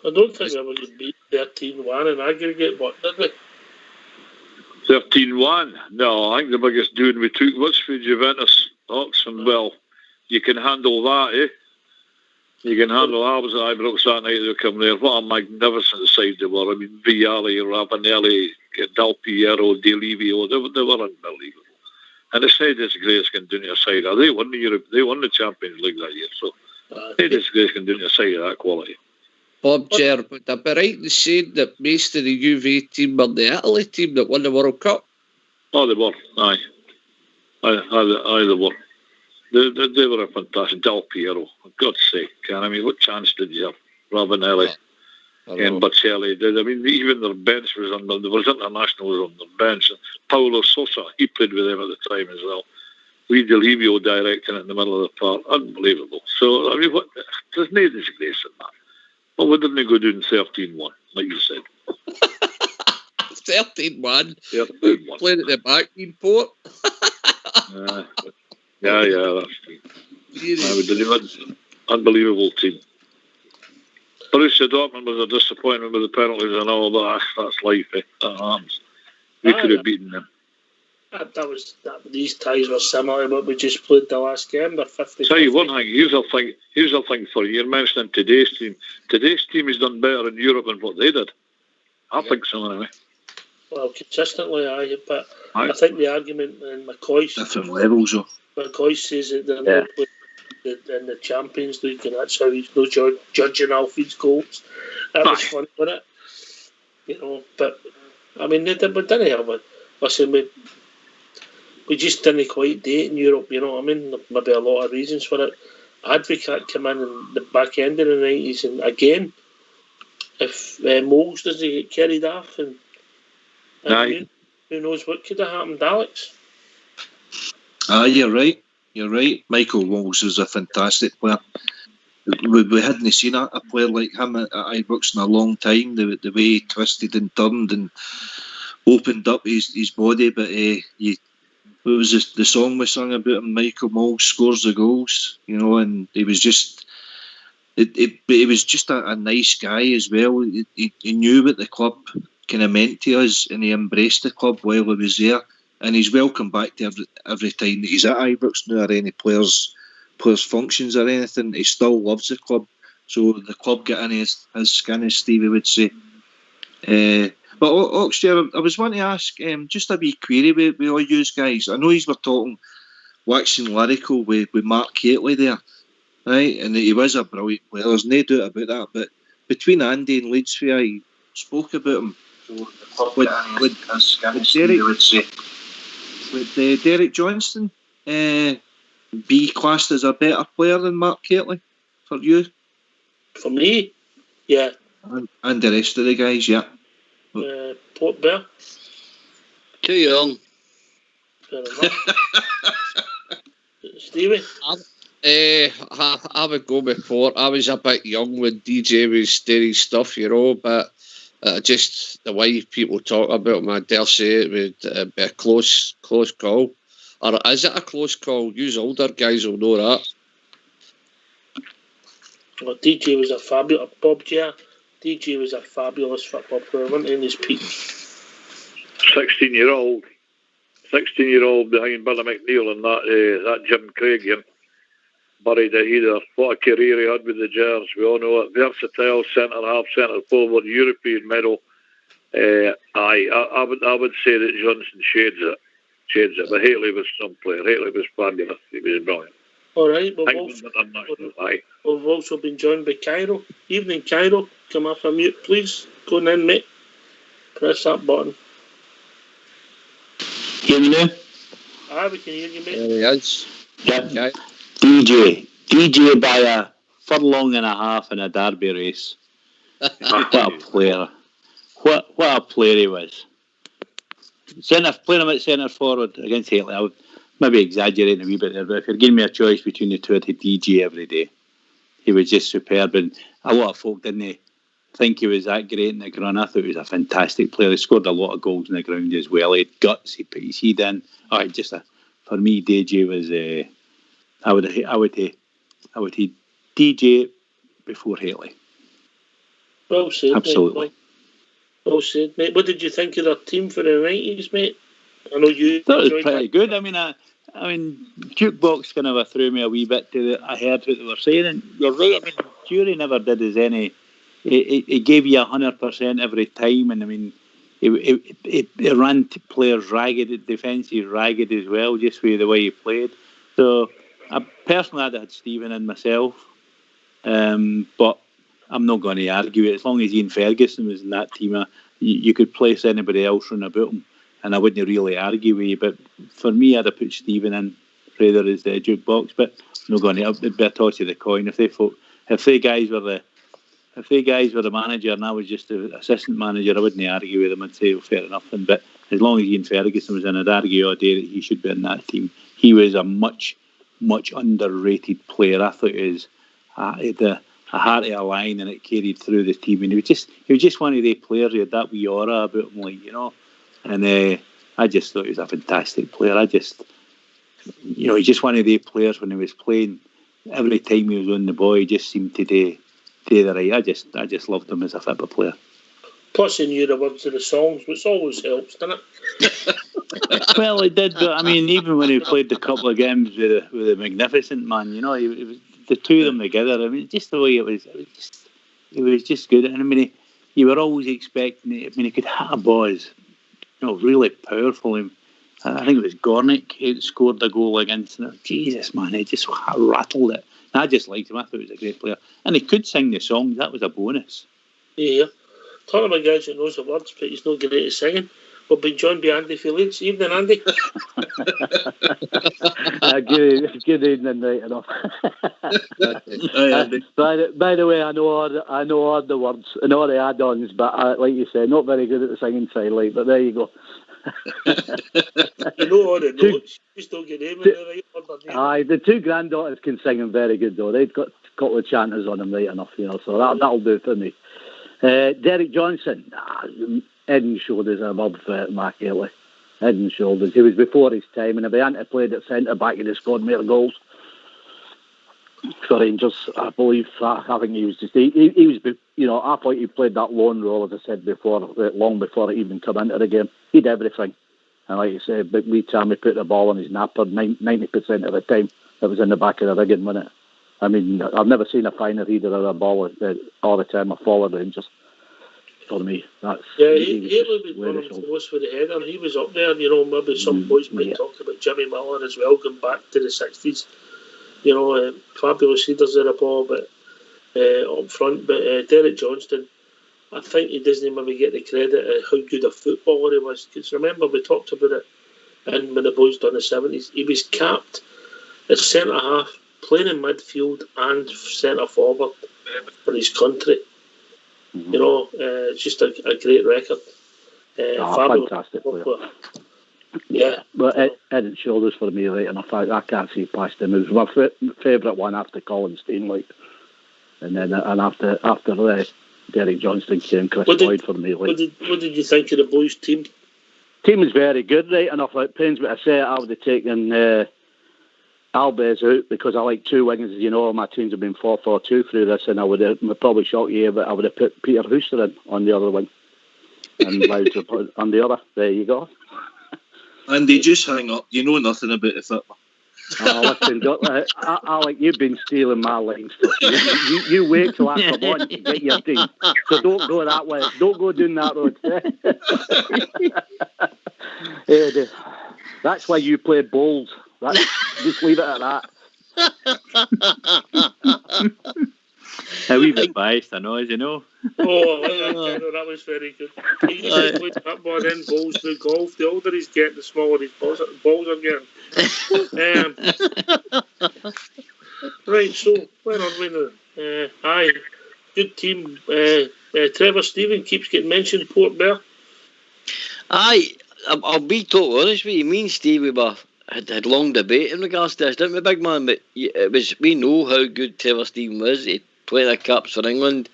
I don't think we ever beat 13-1 in aggregate, what did we? 13-1? No, I think the biggest doing we took was for Juventus, Oxford. Well, you can handle that, eh? You can handle that. I was at Ibrox that night they were coming there. What a magnificent side they were. I mean, Vialli, Ravanelli, Del Piero, Di Livio, they were unbelievable. And the side is Grace can do a side. They won the Champions League that year, so they just Grace can do a side of that quality. Bob Ger, would I be right in saying that most of the UV team were the Italy team that won the World Cup? Oh, they were. Aye, they were. They were a fantastic. Del Piero, for God's sake. I mean, what chance did you have? Ravanelli and Bocelli did. I mean, even their bench was on. There was internationals on their bench. Paulo Sosa, he played with them at the time as well. We Di Livio directing it in the middle of the park. Unbelievable. So, I mean, there's no disgrace in that. Well, we didn't go doing 13-1, like you said. 13-1? 13-1. Playing at the back, Port. Yeah, that's true. We delivered. Unbelievable team. Borussia Dortmund was a disappointment with the penalties and all, but that's life, eh? That happens. We could have beaten them. These ties were similar, but we just played the last game. They're 50. Tell you one thing. Here's the thing for you. You're mentioning today's team. Today's team has done better in Europe than what they did. I think so anyway. Well, consistently, but I think the argument in McCoy different levels. McCoy says that they're not playing in the Champions League, and that's how he's no judging Alfred's goals. That was funny, wasn't it? But I mean, we didn't have it. Listen, we just didn't quite do it in Europe, you know what I mean? There may be a lot of reasons for it. Advocat came in the back end of the 90s, and again, if Moles doesn't get carried off, and who knows what could have happened, Alex? You're right. Michael Moles is a fantastic player. We hadn't seen a player like him at Ibrox in a long time, the way he twisted and turned and opened up his body, but what was the song we sung about him? Michael Moles scores the goals, and he was just he was just a nice guy as well. He knew what the club kind of meant to us, and he embraced the club while he was there, and he's welcome back to every time that he's at Ibrox now, or any players functions or anything. He still loves the club, so the club get in his skin, as Stevie would say. But Oxford, I was wanting to ask just a wee query with all you guys. I know you were talking waxing lyrical with Mark Catley there, right? And he was a brilliant player. There's no doubt about that. But between Andy and Leeds, I spoke about him. Would Derek Johnston be classed as a better player than Mark Catley for you? For me, yeah. And the rest of the guys, yeah. Port Bear. Too young. Fair enough. Stevie? I would go with Port. I was a bit young when DJ was doing stuff, but just the way people talk about him, I dare say it would be a close call. Or is it a close call? You older guys will know that. Well, DJ was a fabulous Bob Ger. DJ was a fabulous football player, wasn't he, in his peak? 16-year-old behind Billy McNeil and that Jim Craig game. Buried it either. What a career he had with the Gers. We all know it. Versatile centre-half, centre-forward, European medal. I would say that Johnson shades it. But Haley was some player. Haley was fabulous. He was brilliant. All right, we've also been joined by Cairo. Evening, Cairo. Come off a mute, please. Go in, mate. Press that button. Hear me now? We can hear you, mate. There he is. Yeah. Okay. DJ by a furlong and a half in a derby race. What a player. What a player he was. Playing him at centre forward against Haley. maybe exaggerating a wee bit there, but if you're giving me a choice between the two, I'd take DJ every day. He was just superb, and a lot of folk didn't think he was that great in the ground. I thought he was a fantastic player. He scored a lot of goals in the ground as well. He had guts. He put his head in. For me, DJ was. I would take DJ before Haley. Well said, absolutely. Mate. Well said, mate. What did you think of their team for the 90s, mate? I know you. That was pretty good. I mean, Jukebox kind of threw me a wee bit I heard what they were saying, and you're right. I mean, Jury never did us any. It gave you 100% every time, and I mean, it ran players ragged, defences ragged as well, just with the way he played. So, personally, I'd had Stephen in myself, but I'm not going to argue it. As long as Ian Ferguson was in that team, you could place anybody else round about him, and I wouldn't really argue with you. But for me, I'd have put Stephen in rather as the Jukebox. But I'm not going to. It'd be a toss of the coin if they guys were the manager and I was just the assistant manager. I wouldn't argue with them. I'd say, well, fair enough. But as long as Ian Ferguson was in, I'd argue all day that he should be in that team. He was a much underrated player. I thought he was a heart of a lion, and it carried through the team. And he was just one of the players. He had that wee aura about him, like, you know. And I just thought he was a fantastic player. He's just one of the players when he was playing. Every time he was on the ball, he just seemed to do the right. I just loved him as a football player. Plus, he knew the words of the songs, which always helps, doesn't it? Well, he did, but I mean, even when he played the couple of games with the Magnificent Man, you know, it was the two of them together. I mean, just the way it was just good. And I mean, you were always expecting it. I mean, he could hit a ball, really powerful. I think it was Gornick who scored the goal against him. Jesus, man, he just rattled it. And I just liked him. I thought he was a great player. And he could sing the songs. That was a bonus. Yeah. Talking about guys that knows the words, but he's not great at singing. We've been joined by Andy Felix. Evening, Andy. Good evening, right enough. By the way, I know all the words and all the add-ons, but like you said, not very good at the singing side, like. But there you go. You know all the notes. You just don't get them in the right order. Aye, the two granddaughters can sing them very good though. They've got a couple of chanters on them right enough, so that'll do for me. Derek Johnson, head and shoulders above Mark Haley. Head and shoulders. He was before his time, and if he hadn't played at centre back, he'd have scored more goals for Rangers. I believe. I think he was just. He was. I thought he played that lone role, as I said before, long before he even come into the game. He did everything, and like you said, but we time he put the ball on his napper 90% of the time. It was in the back of the rigging, wasn't it? I mean, I've never seen a finer reader of a ball all the time. I followed Rangers. For me, that's he was one of the close with the header. He was up there. Maybe some boys might talk about Jimmy Miller as well, going back to the 60s. Fabulous leaders of the ball, but up front. But Derek Johnston, I think he doesn't maybe get the credit of how good a footballer he was. Because remember, we talked about it, and when the boys done the 70s, he was capped as centre half, playing in midfield and centre forward for his country. It's just a great record. Fantastic player. Yeah. Well, head and shoulders for me, right enough. I can't see past him. It was my favourite one after Colin Steenley. And after Derek Johnston came Chris Boyd for me. What did you think of the boys' team? Team was very good, right enough. It pains me to say it, I would have taken Albez out because I like two wingers. My teams have been 4-4-2 through this, and I would have probably shocked you, but I would have put Peter Hooster in on the other wing and Louds on the other. There you go. Andy, just hang up. You know nothing about the football. Listen, Alec, you've been stealing my lines. You wait till I come on to get your team. So don't go that way. Don't go down that road. That's why you play bowls. Just leave it at that. A wee bit biased, I know, as you know. That was very good. He used to play football, then bowls through golf. The older he's getting, the smaller his balls are getting. Right, so where are we now? Aye, good team. Trevor Stephen keeps getting mentioned. Port Bear. Aye, I'll be totally honest with you. Me and Stevie were had long debate in regards to this, didn't we, big man? But we know how good Trevor Steven was. He played the caps for England.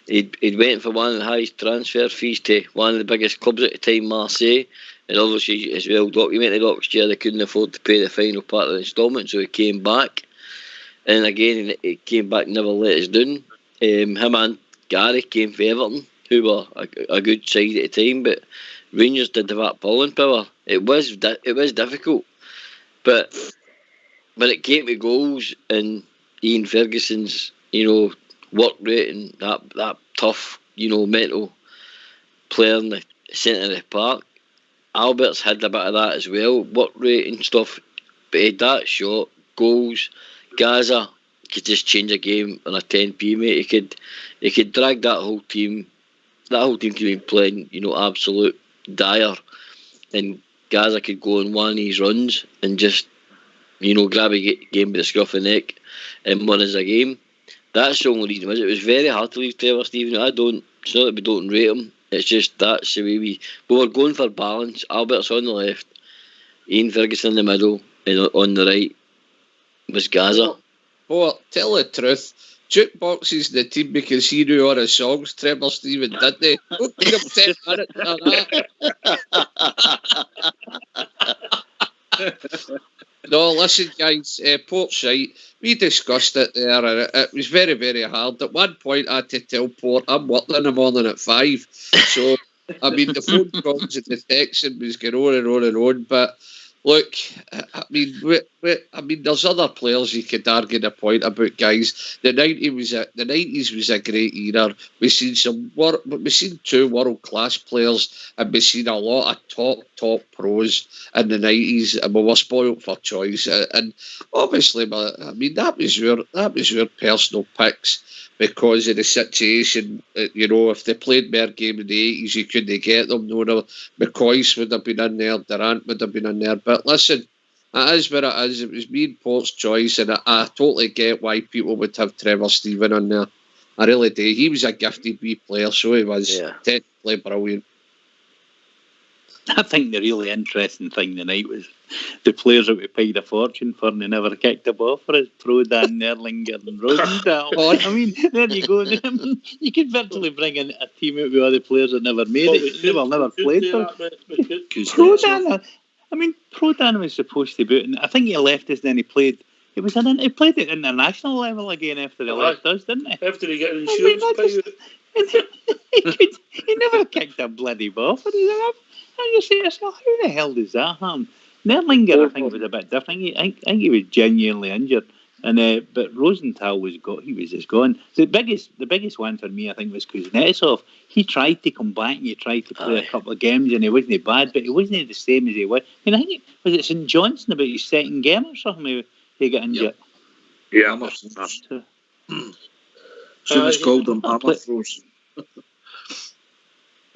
He'd went for one of the highest transfer fees to one of the biggest clubs at the time, Marseille. And obviously, as well documented last year, they couldn't afford to pay the final part of the instalment, so he came back. And again, he came back, never let us down. Him and Gary came for Everton, who were a good side at the time, but Rangers did have that pulling power. It was difficult, but when it came to goals and Ian Ferguson's, work rate and that tough, mental player in the centre of the park, Albert's had a bit of that as well, work rate and stuff. But he had that shot, goals. Gaza could just change a game on a 10p, mate. He could drag that whole team. That whole team could be playing, absolute dire, and Gaza could go on one of these runs and just, grab a game by the scruff of the neck and win us a game. That's the only reason. It was very hard to leave Trevor Steven. It's not that we don't rate him. It's just that's the way we were going for balance. Albert's on the left, Ian Ferguson in the middle, and on the right was Gaza. Well, tell the truth. Jukeboxes in the team because he knew all the songs. Trevor Steven, didn't they? Don't give him 10 minutes for that. No, listen, guys. Port's right. We discussed it there, and it was very, very hard. At one point, I had to tell Port I'm working in the morning at 5. So, I mean, the phone calls and the texting was going on and on and on. But look, I mean, there's other players you could argue the point about, guys. The 90s was a great era. We've seen two world class players, and we've seen a lot of top pros in the 90s, and we were spoilt for choice. And obviously, that was your personal picks because of the situation. If they played more game in the 80s, you couldn't get them. McCoy's would have been in there, Durant would have been in there. But listen, it is what it is. It was me and Port's choice, and I totally get why people would have Trevor Steven in there. I really do. He was a gifted wee player, so he was technically brilliant. I think the really interesting thing tonight was the players that we paid a fortune for and they never kicked a ball for us. Prodan, Erlinger and Rosendahl. I mean, there you go. You could virtually bring in a team out with other players that never made it. They never played for Prodan. Prodan was supposed to be, and I think he left us and then he played. He played at international level again after he left us, didn't he? After he got an insurance he never kicked a bloody ball for us. And you say to yourself, how the hell does that happen? Nerlinger, I think, was a bit different. I think he was genuinely injured. And but Rosenthal he was just gone. The biggest one for me, I think, was Kuznetsov. He tried to come back and he tried to play a couple of games and he wasn't bad, but he wasn't the same as he was. I think was it St Johnstone about his second game or something he got injured. Yeah. Should have called him Hammer Throws.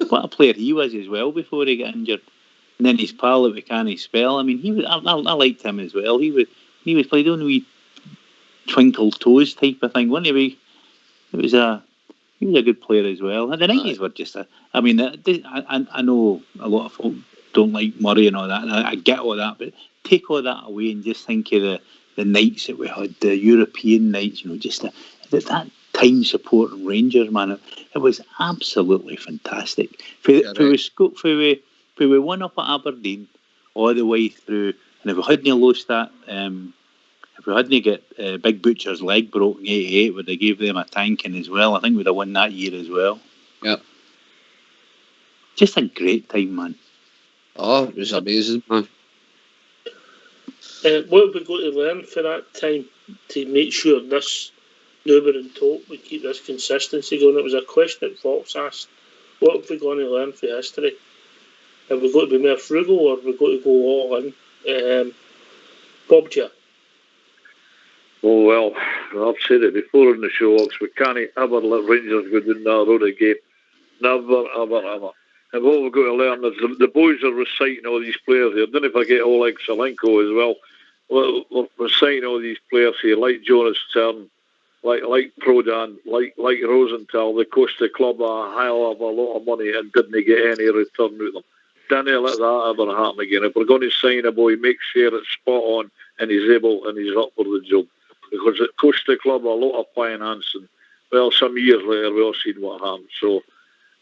What a player he was as well before he got injured. And then his pal that we can't spell. I mean, I liked him as well. He was played on a wee twinkle toes type of thing, wasn't he? He was a good player as well. And the 90s were just I know a lot of folk don't like Murray and all that. And I get all that, but take all that away and just think of the nights that we had, the European nights. Just that time support Rangers, man. It was absolutely fantastic. We won up at Aberdeen all the way through, and if we hadn't lost that, if we hadn't get Big Butcher's leg broken 88, where they gave them a tanking as well, I think we'd have won that year as well. Yeah. Just a great time, man. Oh, it was amazing, man. What have we got to learn for that time to make sure this, now we're in top, we keep this consistency going? It was a question that Fox asked. What have we got to learn from history? Have we got to be more frugal or have we got to go all in? Bob J. Oh, well, I've said it before in the show, we can't ever let Rangers go down that road again. Never, ever, ever. And what we've got to learn is the boys are reciting all these players here. Don't forget Oleg Salenko as well. We're reciting all these players here, like Jonas Stern, like Prodan, like Rosenthal. They cost the club a hell of a lot of money and didn't get any return out of them. don't let that ever happen again. If we're going to sign a boy, make sure it's spot on and he's able and he's up for the job. Because it cost the club a lot of finance, and well, some years later we all seen what happened. So,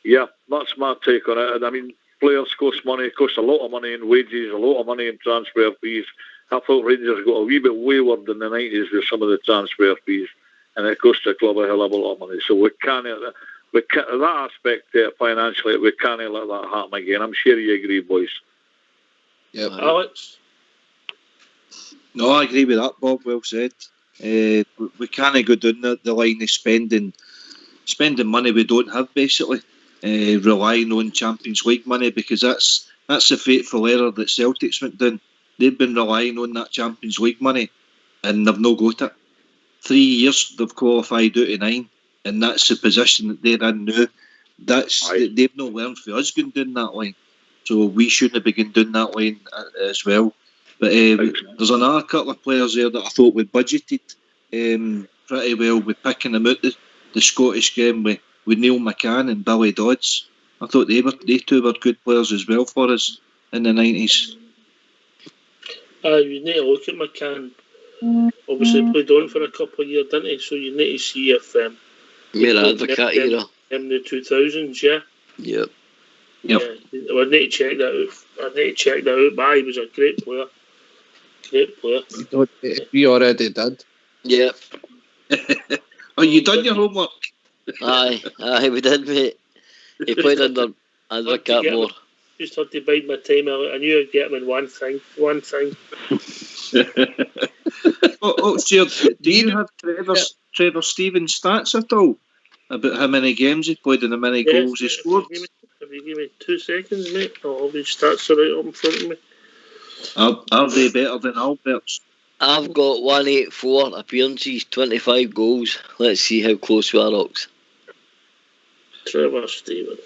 yeah, that's my take on it. And I mean, players cost money, cost a lot of money in wages, a lot of money in transfer fees. I thought Rangers got a wee bit wayward in the 90s with some of the transfer fees, and it cost the club a hell of a lot of money. So we can't that aspect financially, we can't let that happen again. I'm sure you agree, boys. Yeah, Alex? No, I agree with that, Bob. Well said. We can't go down the line of spending money we don't have, basically. Relying on Champions League money, because that's the fateful error that Celtics went down. They've been relying on that Champions League money and they've not got it. 3 years they've qualified out of 9, and that's the position that they're in now. They've not learned for us going down that line, so we shouldn't have begun down that line as well. But there's another couple of players there that I thought we budgeted pretty well with picking them out the Scottish game with Neil McCann and Billy Dodds. I thought they two were good players as well for us in the 90s. You need to look at McCann. Obviously played on for a couple of years, didn't he? So you need to see if Mere advocate era. In the 2000s, yeah. Yep. Yeah, I need to check that out. But he was a great player. We already did. Yep. Oh, you done your homework? Aye, we did, mate. He played under advocate more. Just had to bide my time out. I knew I'd get him in one thing. Stuart, do you have Trevor Stevens' stats at all? About how many games he played and how many goals he scored? If you give me 2 seconds, mate, I'll have his stats right up in front of me. Are they better than Albert's? I've got 184 appearances, 25 goals. Let's see how close we are, Ox. Trevor Stevens.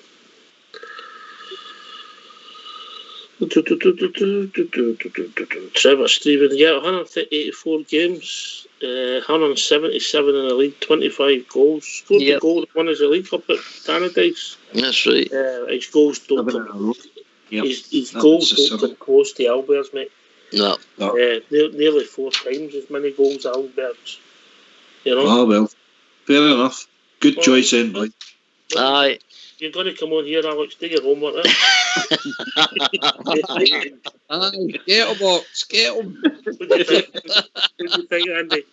Trevor Stevens, 184 games, 177 in the league, 25 goals. Scored the goal that won us the League Cup at Tannadice. That's right. His goals don't come. His goals don't come close to Albert's, mate. No. Nearly 4 times as many goals as Albert's. You know? Oh, well, fair enough. Good choice, then, boy. Aye. You're going to come on here, Alex. Do your homework. Get him, Ox. Get him. What do you think, Andy?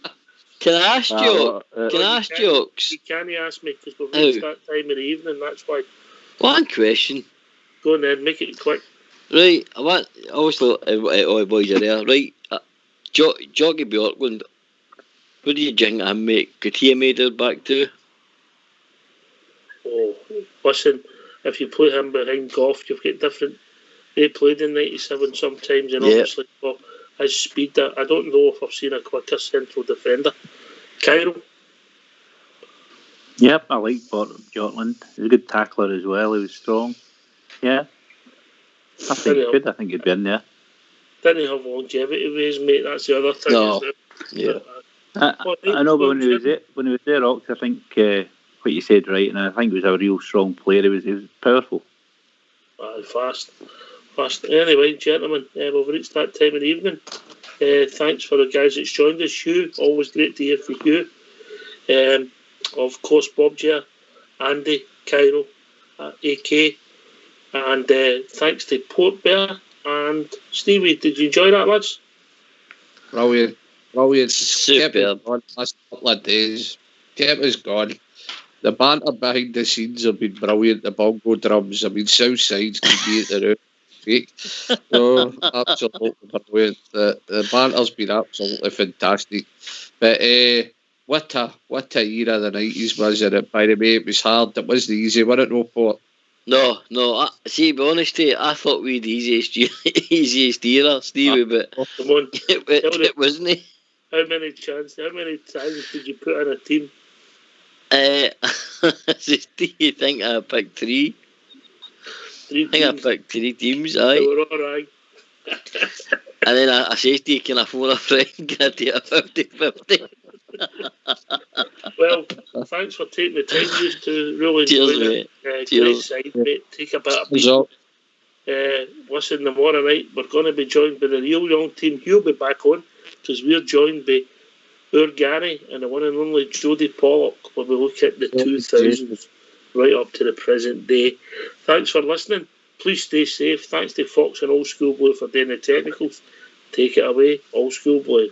Can I ask you? Ox? You can't ask me because we've reached that time of the evening. That's why. One question. Go on then, make it quick. Right, I want. Obviously, all the boys are there. Right, Jockey Bjorklund. What do you think of him, mate? Could he have made it back too? Oh, listen, if you put him behind Goff, you've got different. They played in 97 sometimes, and obviously, well, his speed. I don't know if I've seen a quicker central defender. Cairo? Yep, I like Bjorklund. He's a good tackler as well. He was strong. Yeah. I think he'd be in there. Didn't have longevity with his mate, that's the other thing. No. Yeah. I know, but when he was there, Ox, I think what you said right, and I think he was a real strong player. He was powerful. Fast. Anyway, gentlemen, we've reached that time of the evening. Thanks for the guys that's joined us. Hugh, always great to hear from you. Of course, Bob J, Andy, Cairo, AK, and thanks to Port Bear and Stevie. Did you enjoy that, lads? Brilliant. Superb. Last couple of days. Kept us going. The banter behind the scenes have been brilliant. The bongo drums, Southside's could be at the roof. So, absolutely brilliant. The banter's been absolutely fantastic. But what a year of the 90s was it? By the way, it was hard. It wasn't easy, was it, no, Port? No. See, to be honest, I thought we had the easiest era, Stevie, but come on, it wasn't. How many times did you put in a team? Do you think I picked 3? I think I picked 3 teams, aye. They were all right. And then I said to you, can I phone a friend? Can I take a 50-50? Well, thanks for taking the time just to really enjoy it. Great side, mate. Take a bit of beat. listen, tomorrow night we're going to be joined by the real young team. He'll be back on because we're joined by our Gary and the one and only Jodie Pollock, where we look at the 2000s right up to the present day. Thanks for listening. Please stay safe. Thanks to Fox and Old School Blue for doing the technicals. Take it away, Old School Blue.